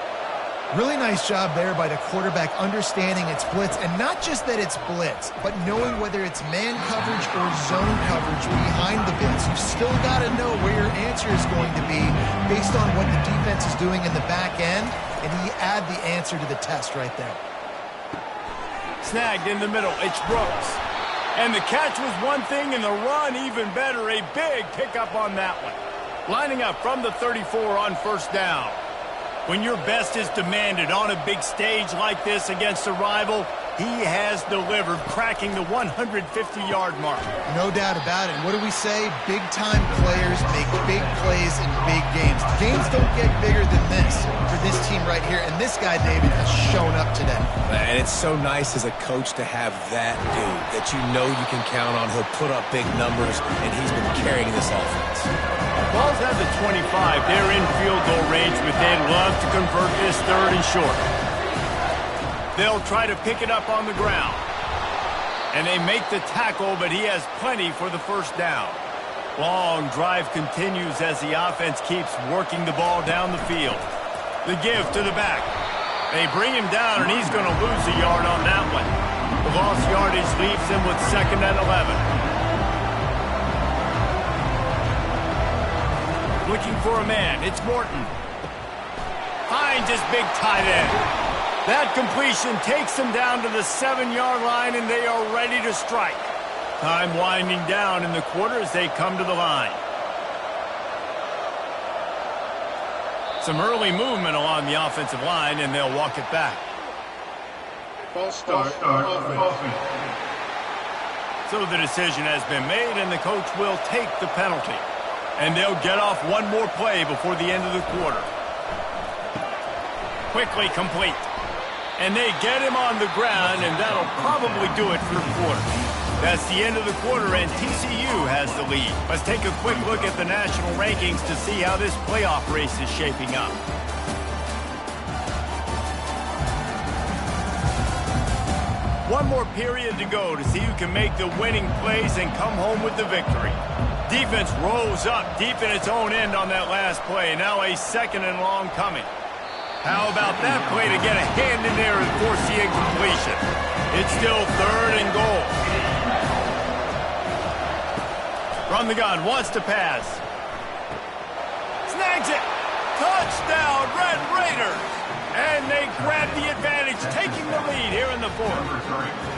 Really nice job there by the quarterback understanding it's blitz, and not just that it's blitz, but knowing whether it's man coverage or zone coverage behind the blitz. You've still got to know where your answer is going to be based on what the defense is doing in the back end, and he add the answer to the test right there. Snagged in the middle, it's Brooks. And the catch was one thing, and the run even better. A big pickup on that one. Lining up from the 34 on 1st down. When your best is demanded on a big stage like this against a rival, He has delivered, cracking the 150-yard mark. No doubt about it. What do we say? Big-time players make big plays in big games. Games don't get bigger than this for this team right here, and this guy, David, has shown up today. And it's so nice as a coach to have that dude that you know you can count on. He'll put up big numbers, and he's been carrying this offense. Ball's at the 25. They're in field goal range, but they'd love to convert this third and short. They'll try to pick it up on the ground. And they make the tackle, but he has plenty for the first down. Long drive continues as the offense keeps working the ball down the field. The give to the back. They bring him down, and he's going to lose a yard on that one. The lost yardage leaves him with 2nd and 11. Looking for a man. It's Morton. Finds his big tight end. That completion takes them down to the 7-yard line, and they are ready to strike. Time winding down in the quarter as they come to the line. Some early movement along the offensive line, and they'll walk it back. False start. Offense. So the decision has been made, and the coach will take the penalty. And they'll get off one more play before the end of the quarter. Quickly complete. And they get him on the ground, and that'll probably do it for the quarter. That's the end of the quarter, and TCU has the lead. Let's take a quick look at the national rankings to see how this playoff race is shaping up. One more period to go to see who can make the winning plays and come home with the victory. Defense rolls up deep in its own end on that last play. Now a 2nd and long coming. How about that play to get a hand in there and force the incompletion? It's still 3rd and goal. From the gun, wants to pass. Snags it. Touchdown, Red Raiders. And they grab the advantage, taking the lead here in the 4th.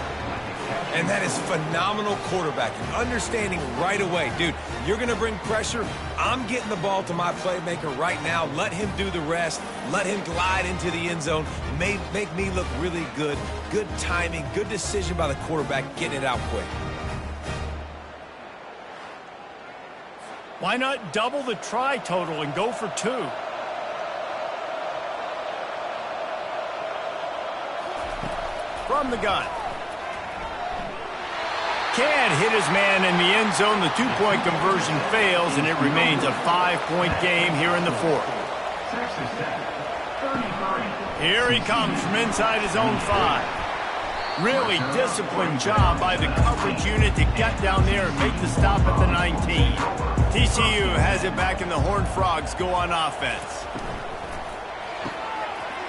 And that is phenomenal quarterbacking. Understanding right away, dude, you're going to bring pressure. I'm getting the ball to my playmaker right now. Let him do the rest. Let him glide into the end zone. Make me look really good. Good timing, good decision by the quarterback, getting it out quick. Why not double the try total and go for 2? From the gun. Can't hit his man in the end zone. The 2-point conversion fails, and it remains a 5-point game here in the 4th. Here he comes from inside his own 5. Really disciplined job by the coverage unit to get down there and make the stop at the 19. TCU has it back, and the Horned Frogs go on offense.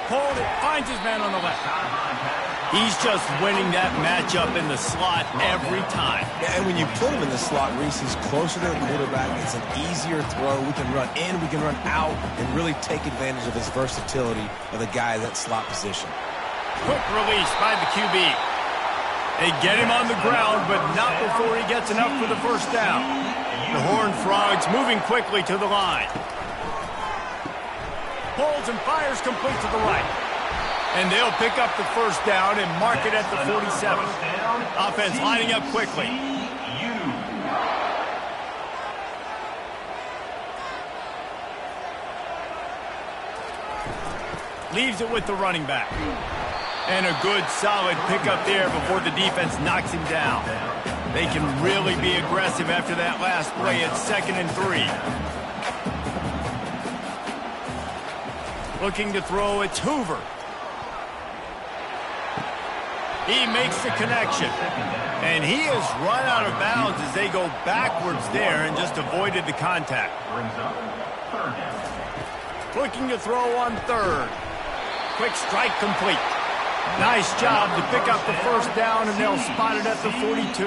Hold it, finds his man on the left. He's just winning that matchup in the slot every time. Yeah, and when you put him in the slot, Reese, he's closer to the quarterback. It's an easier throw. We can run in, we can run out, and really take advantage of his versatility of the guy in that slot position. Quick release by the QB. They get him on the ground, but not before he gets enough for the first down. The Horned Frogs moving quickly to the line. Pulls and fires complete to the right. And they'll pick up the first down and mark it at the 47. Offense lining up quickly. Leaves it with the running back. And a good, solid pickup there before the defense knocks him down. They can really be aggressive after that last play. It's 2nd and 3. Looking to throw, it's Hoover. He makes the connection. And he has run out of bounds as they go backwards there and just avoided the contact. Looking to throw on 3rd. Quick strike complete. Nice job to pick up the first down, and they'll spot it at the 42.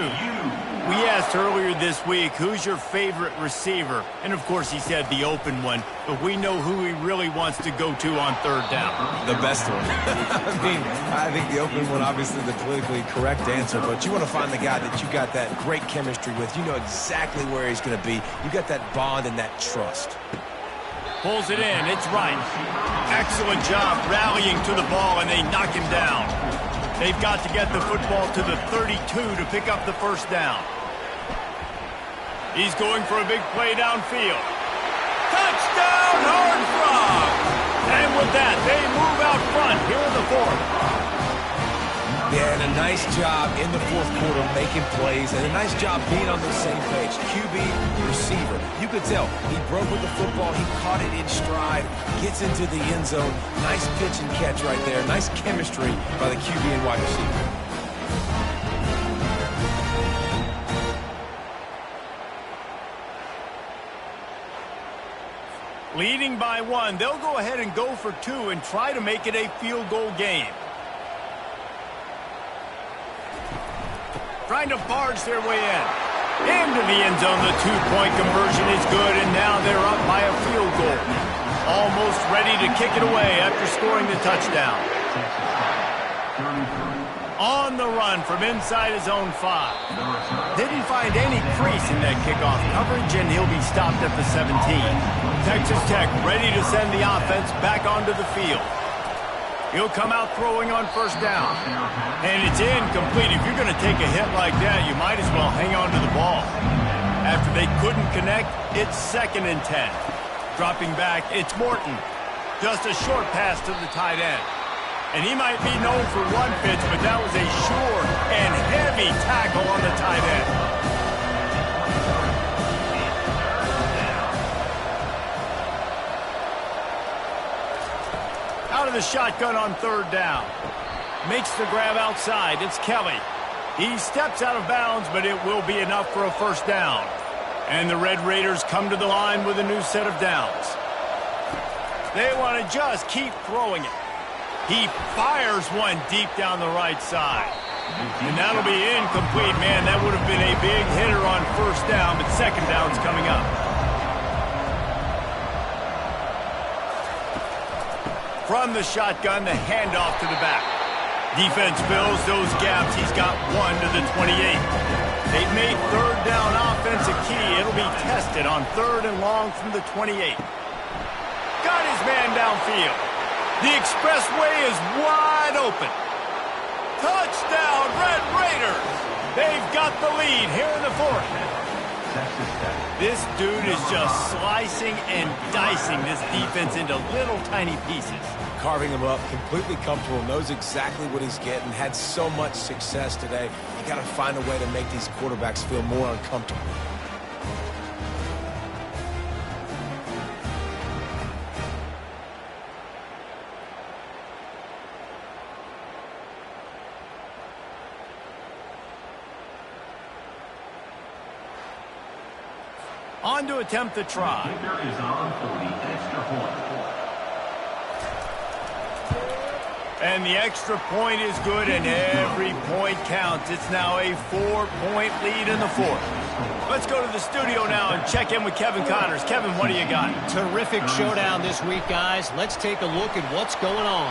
We asked earlier this week, who's your favorite receiver? And, of course, he said the open one. But we know who he really wants to go to on 3rd down. The best one. I think the open one, obviously the politically correct answer. But you want to find the guy that you got that great chemistry with. You know exactly where he's going to be. You got that bond and that trust. Pulls it in. It's right. Excellent job rallying to the ball, and they knock him down. They've got to get the football to the 32 to pick up the first down. He's going for a big play downfield. Touchdown, Horned Frogs! And with that, they move out front here in the fourth. Yeah, and a nice job in the fourth quarter making plays, and a nice job being on the same page. QB, receiver. You could tell he broke with the football. He caught it in stride, gets into the end zone. Nice pitch and catch right there. Nice chemistry by the QB and wide receiver. Leading by 1, they'll go ahead and go for 2 and try to make it a field goal game. Trying to barge their way in. Into the end zone, the 2-point conversion is good, and now they're up by a field goal. Almost ready to kick it away after scoring the touchdown. On the run from inside his own 5. Didn't find any crease in that kickoff coverage, and he'll be stopped at the 17. Texas Tech ready to send the offense back onto the field. He'll come out throwing on first down. And it's incomplete. If you're going to take a hit like that, you might as well hang on to the ball. After they couldn't connect, it's 2nd and 10. Dropping back, it's Morton. Just a short pass to the tight end. And he might be known for one pitch, but that was a sure and heavy tackle on the tight end. Out of the shotgun on 3rd down. Makes the grab outside. It's Kelly. He steps out of bounds, but it will be enough for a first down. And the Red Raiders come to the line with a new set of downs. They want to just keep throwing it. He fires one deep down the right side. And that'll be incomplete. Man, that would have been a big hitter on first down, but second down's coming up. From the shotgun, the handoff to the back. Defense fills those gaps. He's got 1 to the 28. They've made 3rd down offense a key. It'll be tested on 3rd and long from the 28. Got his man downfield. The expressway is wide open. Touchdown, Red Raiders! They've got the lead here in the 4th. This dude is just slicing and dicing this defense into little tiny pieces. Carving him up, completely comfortable, knows exactly what he's getting, had so much success today. You got to find a way to make these quarterbacks feel more uncomfortable. On to attempt the try. Is on for the extra point. And the extra point is good, and every point counts. It's now a 4-point lead in the 4th. Let's go to the studio now and check in with Kevin Connors. Kevin, what do you got? Terrific showdown this week, guys. Let's take a look at what's going on.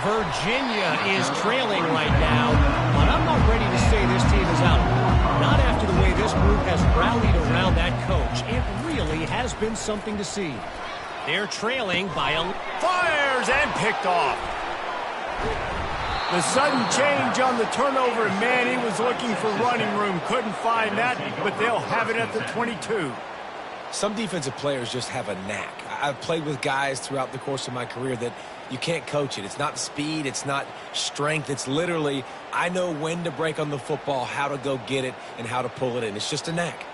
Virginia is trailing right now, but I'm not ready to say this team is out. Not after the way this group has rallied around that coach. It really has been something to see. They're trailing by a... Fires and picked off. The sudden change on the turnover, and man, he was looking for running room. Couldn't find that, but they'll have it at the 22. Some defensive players just have a knack. I've played with guys throughout the course of my career that you can't coach it. It's not speed. It's not strength. It's literally, I know when to break on the football, how to go get it, and how to pull it in. It's just a knack.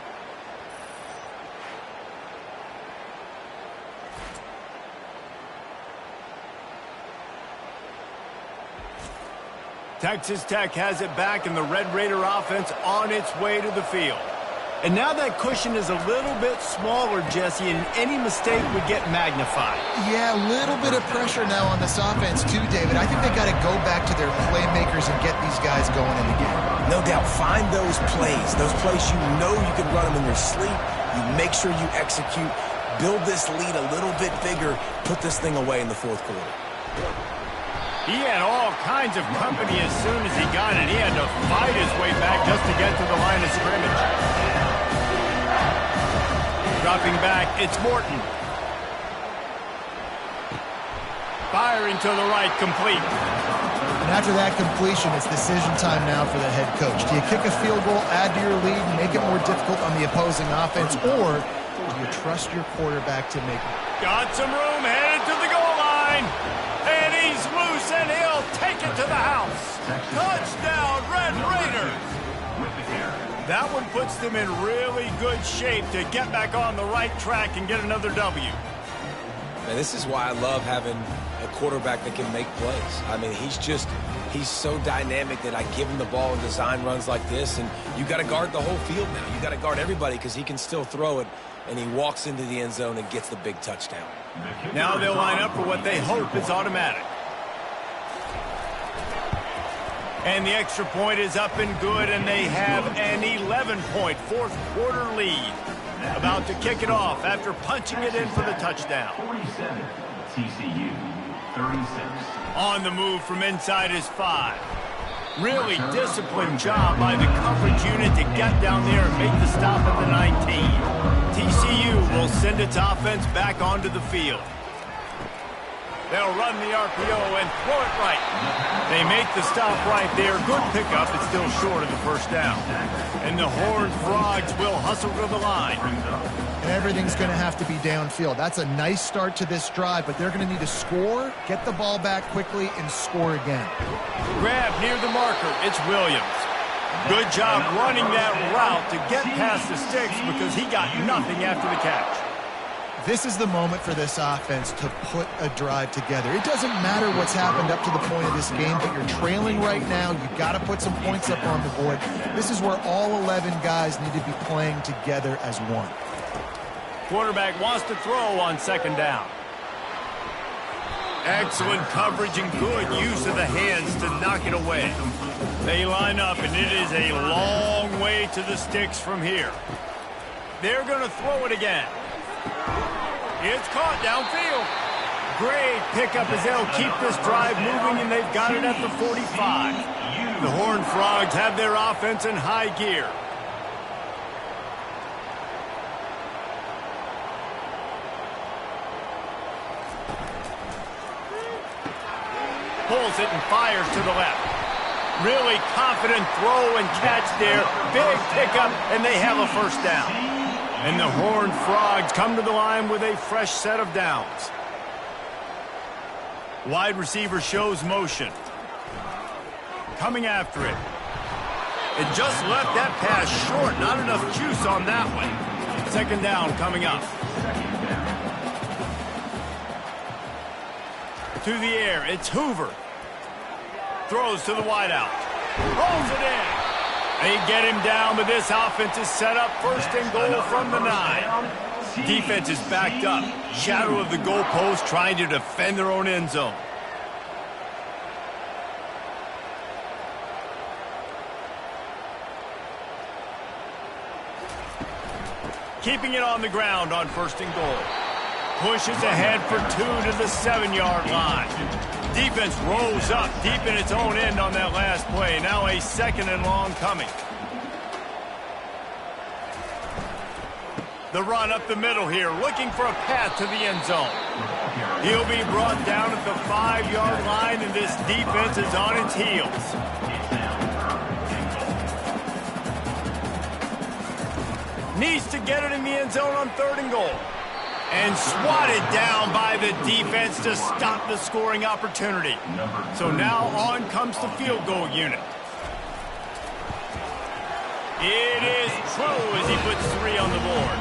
Texas Tech has it back, and the Red Raider offense on its way to the field. And now that cushion is a little bit smaller, Jesse, and any mistake would get magnified. Yeah, a little bit of pressure now on this offense too, David. I think they got to go back to their playmakers and get these guys going in the game. No doubt. Find those plays you know you can run them in your sleep. You make sure you execute. Build this lead a little bit bigger. Put this thing away in the 4th quarter. He had all kinds of company as soon as he got it. He had to fight his way back just to get to the line of scrimmage. Dropping back, it's Morton. Firing to the right, complete. And after that completion, it's decision time now for the head coach. Do you kick a field goal, add to your lead, and make it more difficult on the opposing offense, or do you trust your quarterback to make it? Got some room, headed to the goal line. And he's loose, and he'll take it to the house. Touchdown, Red Raiders. That one puts them in really good shape to get back on the right track and get another W. Man, this is why I love having a quarterback that can make plays. I mean, he's so dynamic that I give him the ball and design runs like this, and you got to guard the whole field now. You got to guard everybody because he can still throw it, and he walks into the end zone and gets the big touchdown. Now they'll line up for what they hope is automatic. And the extra point is up and good, and they have an 11-point fourth-quarter lead. About to kick it off after punching it in for the touchdown. 47, TCU, 36. On the move from inside his 5. Really disciplined job by the coverage unit to get down there and make the stop at the 19. TCU will send its offense back onto the field. They'll run the RPO and throw it right. They make the stop right there. Good pickup. It's still short of the first down. And the Horned Frogs will hustle to the line. And everything's going to have to be downfield. That's a nice start to this drive, but they're going to need to score, get the ball back quickly, and score again. Grab near the marker. It's Williams. Good job running that route to get past the sticks because he got nothing after the catch. This is the moment for this offense to put a drive together. It doesn't matter what's happened up to the point of this game, but you're trailing right now. You've got to put some points up on the board. This is where all 11 guys need to be playing together as one. Quarterback wants to throw on second down. Excellent coverage and good use of the hands to knock it away. They line up, and it is a long way to the sticks from here. They're going to throw it again. It's caught downfield. Great pickup as they'll keep this drive moving, and they've got it at the 45. The Horned Frogs have their offense in high gear. Pulls it and fires to the left. Really confident throw and catch there. Big pickup, and they have a first down. And the Horned Frogs come to the line with a fresh set of downs. Wide receiver shows motion. Coming after it. It just left that pass short. Not enough juice on that one. Second down coming up. To the air, it's Hoover. Throws to the wideout. Rolls it in. They get him down, but this offense is set up first and goal from the 9. Defense is backed up. Shadow of the goalpost trying to defend their own end zone. Keeping it on the ground on first and goal. Pushes ahead for 2 to the 7-yard line. Defense rolls up deep in its own end on that last play. Now a second and long coming. The run up the middle here, looking for a path to the end zone. He'll be brought down at the 5-yard line, and this defense is on its heels. Needs to get it in the end zone on third and goal. And swatted down by the defense to stop the scoring opportunity. So now on comes the field goal unit. It is true as he puts 3 on the board.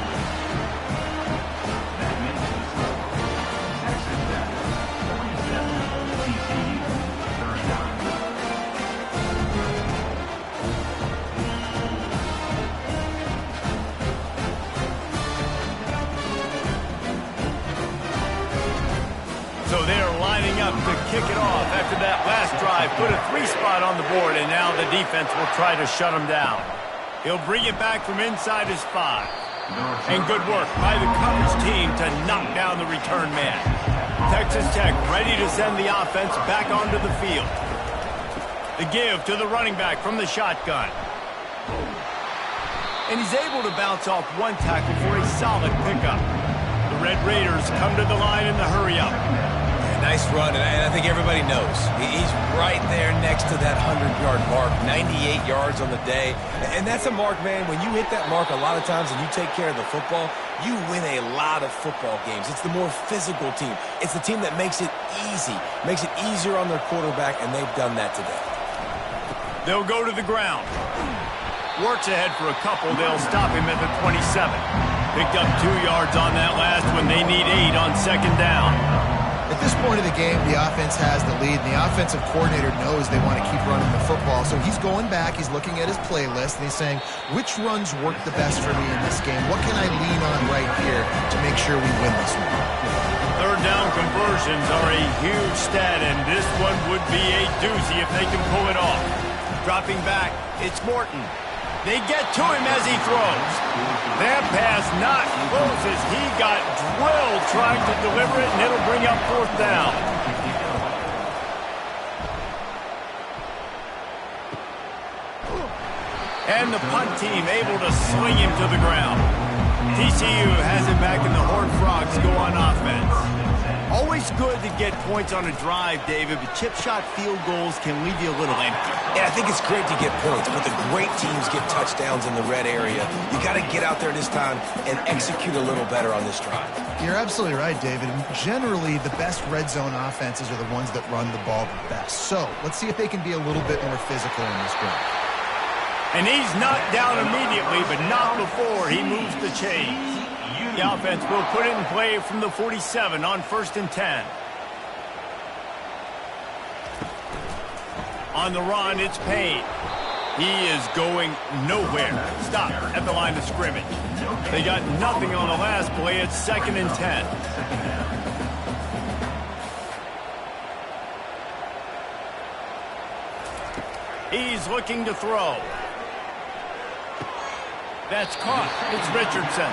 So they're lining up to kick it off after that last drive. Put a 3 spot on the board, and now the defense will try to shut him down. He'll bring it back from inside his 5. And good work by the coverage team to knock down the return man. Texas Tech ready to send the offense back onto the field. The give to the running back from the shotgun. And he's able to bounce off one tackle for a solid pickup. The Red Raiders come to the line in the hurry-up. Nice run, and I think everybody knows. He's right there next to that 100-yard mark, 98 yards on the day. And that's a mark, man. When you hit that mark a lot of times and you take care of the football, you win a lot of football games. It's the more physical team. It's the team that makes it easy, makes it easier on their quarterback, and they've done that today. They'll go to the ground. Works ahead for a couple. They'll stop him at the 27. Picked up 2 yards on that last one. They need 8 on second down. At this point of the game, the offense has the lead, and the offensive coordinator knows they want to keep running the football. So he's going back, he's looking at his playlist, and he's saying, which runs work the best for me in this game? What can I lean on right here to make sure we win this one? Third down conversions are a huge stat, and this one would be a doozy if they can pull it off. Dropping back, it's Morton. They get to him as he throws. That pass not close as he got drilled trying to deliver it, and it'll bring up fourth down. And the punt team able to sling him to the ground. TCU has it back, and the Horned Frogs go on offense. Always good to get points on a drive, David, but chip shot field goals can leave you a little empty. Yeah, I think it's great to get points, but the great teams get touchdowns in the red area. You got to get out there this time and execute a little better on this drive. You're absolutely right, David. Generally, the best red zone offenses are the ones that run the ball the best. So let's see if they can be a little bit more physical in this game. And he's knocked down immediately, but not before he moves the chains. The offense will put it in play from the 47 on 1st and 10. On the run, it's Payne. He is going nowhere. Stop at the line of scrimmage. They got nothing on the last play. It's 2nd and 10. He's looking to throw. That's caught. It's Richardson.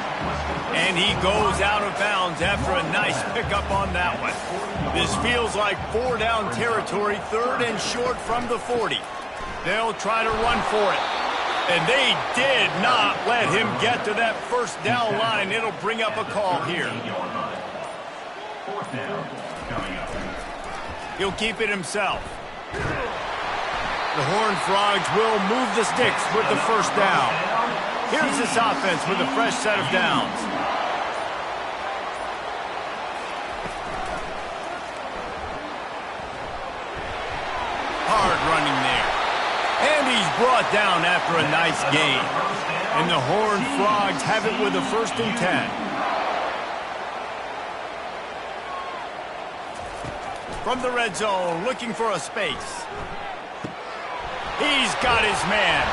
And he goes out of bounds after a nice pickup on that one. This feels like 4 down territory, 3rd and short from the 40. They'll try to run for it. And they did not let him get to that 1st down line. It'll bring up a call here. 4th down coming up. He'll keep it himself. The Horned Frogs will move the sticks with the 1st down. Here's this offense with a fresh set of downs. Hard running there. And he's brought down after a nice gain. And the Horned Frogs have it with a 1st and 10. From the red zone, looking for a space. He's got his man.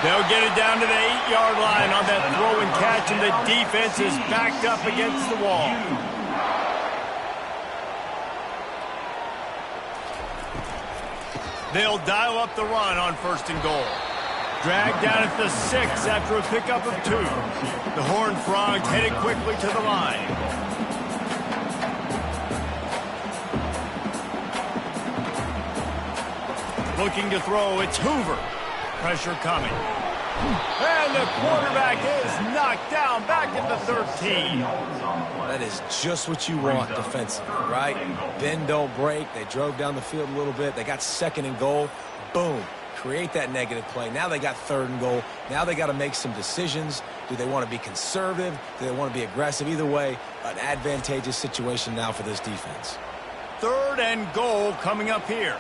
They'll get it down to the 8-yard line on that throw and catch, and the defense is backed up against the wall. They'll dial up the run on 1st and goal. Dragged down at the 6 after a pickup of 2. The Horned Frogs headed quickly to the line. Looking to throw, it's Hoover. Pressure coming. And the quarterback is knocked down back at the 13. That is just what you want defensively, right? Bend, don't break. They drove down the field a little bit. They got 2nd and goal. Boom. Create that negative play. Now they got 3rd and goal. Now they got to make some decisions. Do they want to be conservative? Do they want to be aggressive? Either way, an advantageous situation now for this defense. 3rd and goal coming up here.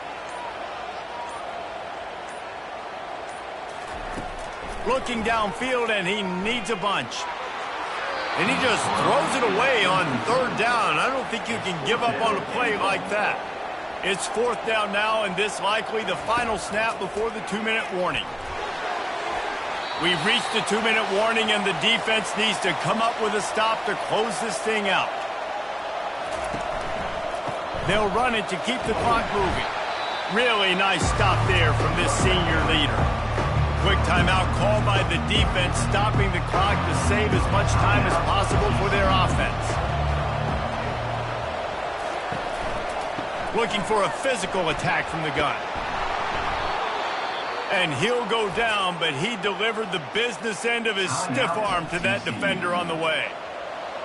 Looking downfield, and he needs a bunch. And he just throws it away on 3rd down. I don't think you can give up on a play like that. It's 4th down now, and this likely the final snap before the 2-minute warning. We've reached the 2-minute warning, and the defense needs to come up with a stop to close this thing out. They'll run it to keep the clock moving. Really nice stop there from this senior leader. Quick timeout called by the defense, stopping the clock to save as much time as possible for their offense. Looking for a physical attack from the gun. And he'll go down, but he delivered the business end of his stiff arm to that defender on the way.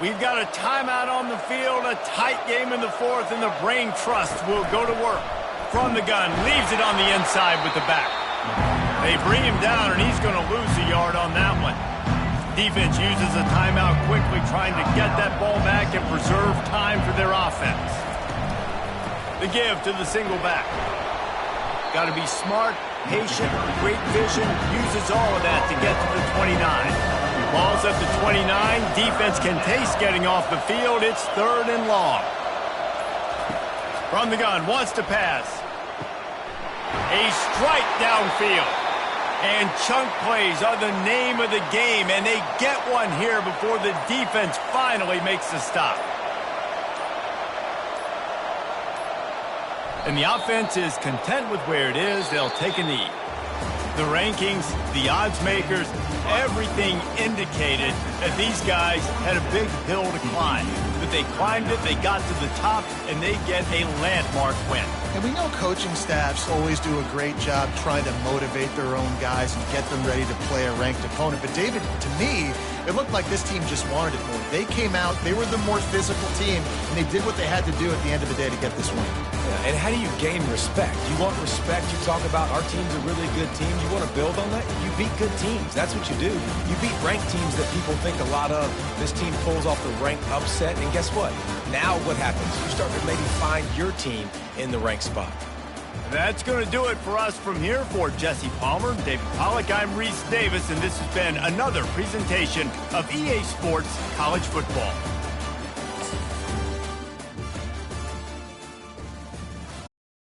We've got a timeout on the field, a tight game in the fourth, and the Brain Trust will go to work. From the gun, leaves it on the inside with the back. They bring him down, and he's going to lose a yard on that one. Defense uses a timeout quickly, trying to get that ball back and preserve time for their offense. The give to the single back. Got to be smart, patient, great vision, uses all of that to get to the 29. Ball's up to 29. Defense can taste getting off the field. It's 3rd and long. From the gun, wants to pass. A strike downfield. And chunk plays are the name of the game, and they get one here before the defense finally makes the stop. And the offense is content with where it is. They'll take a knee. The rankings, the odds makers, everything indicated that these guys had a big hill to climb. But they climbed it, they got to the top, and they get a landmark win. And we know coaching staffs always do a great job trying to motivate their own guys and get them ready to play a ranked opponent. But David, to me, it looked like this team just wanted it more. They came out, they were the more physical team, and they did what they had to do at the end of the day to get this win. Yeah, and how do you gain respect? You want respect. You talk about our team's a really good team. You want to build on that? You beat good teams. That's what you do. You beat ranked teams that people think a lot of. This team pulls off the ranked upset, and guess what? Now what happens? You start to maybe find your team in the ranked spot. That's going to do it for us from here. For Jesse Palmer, David Pollack, I'm Reese Davis, and this has been another presentation of EA Sports College Football.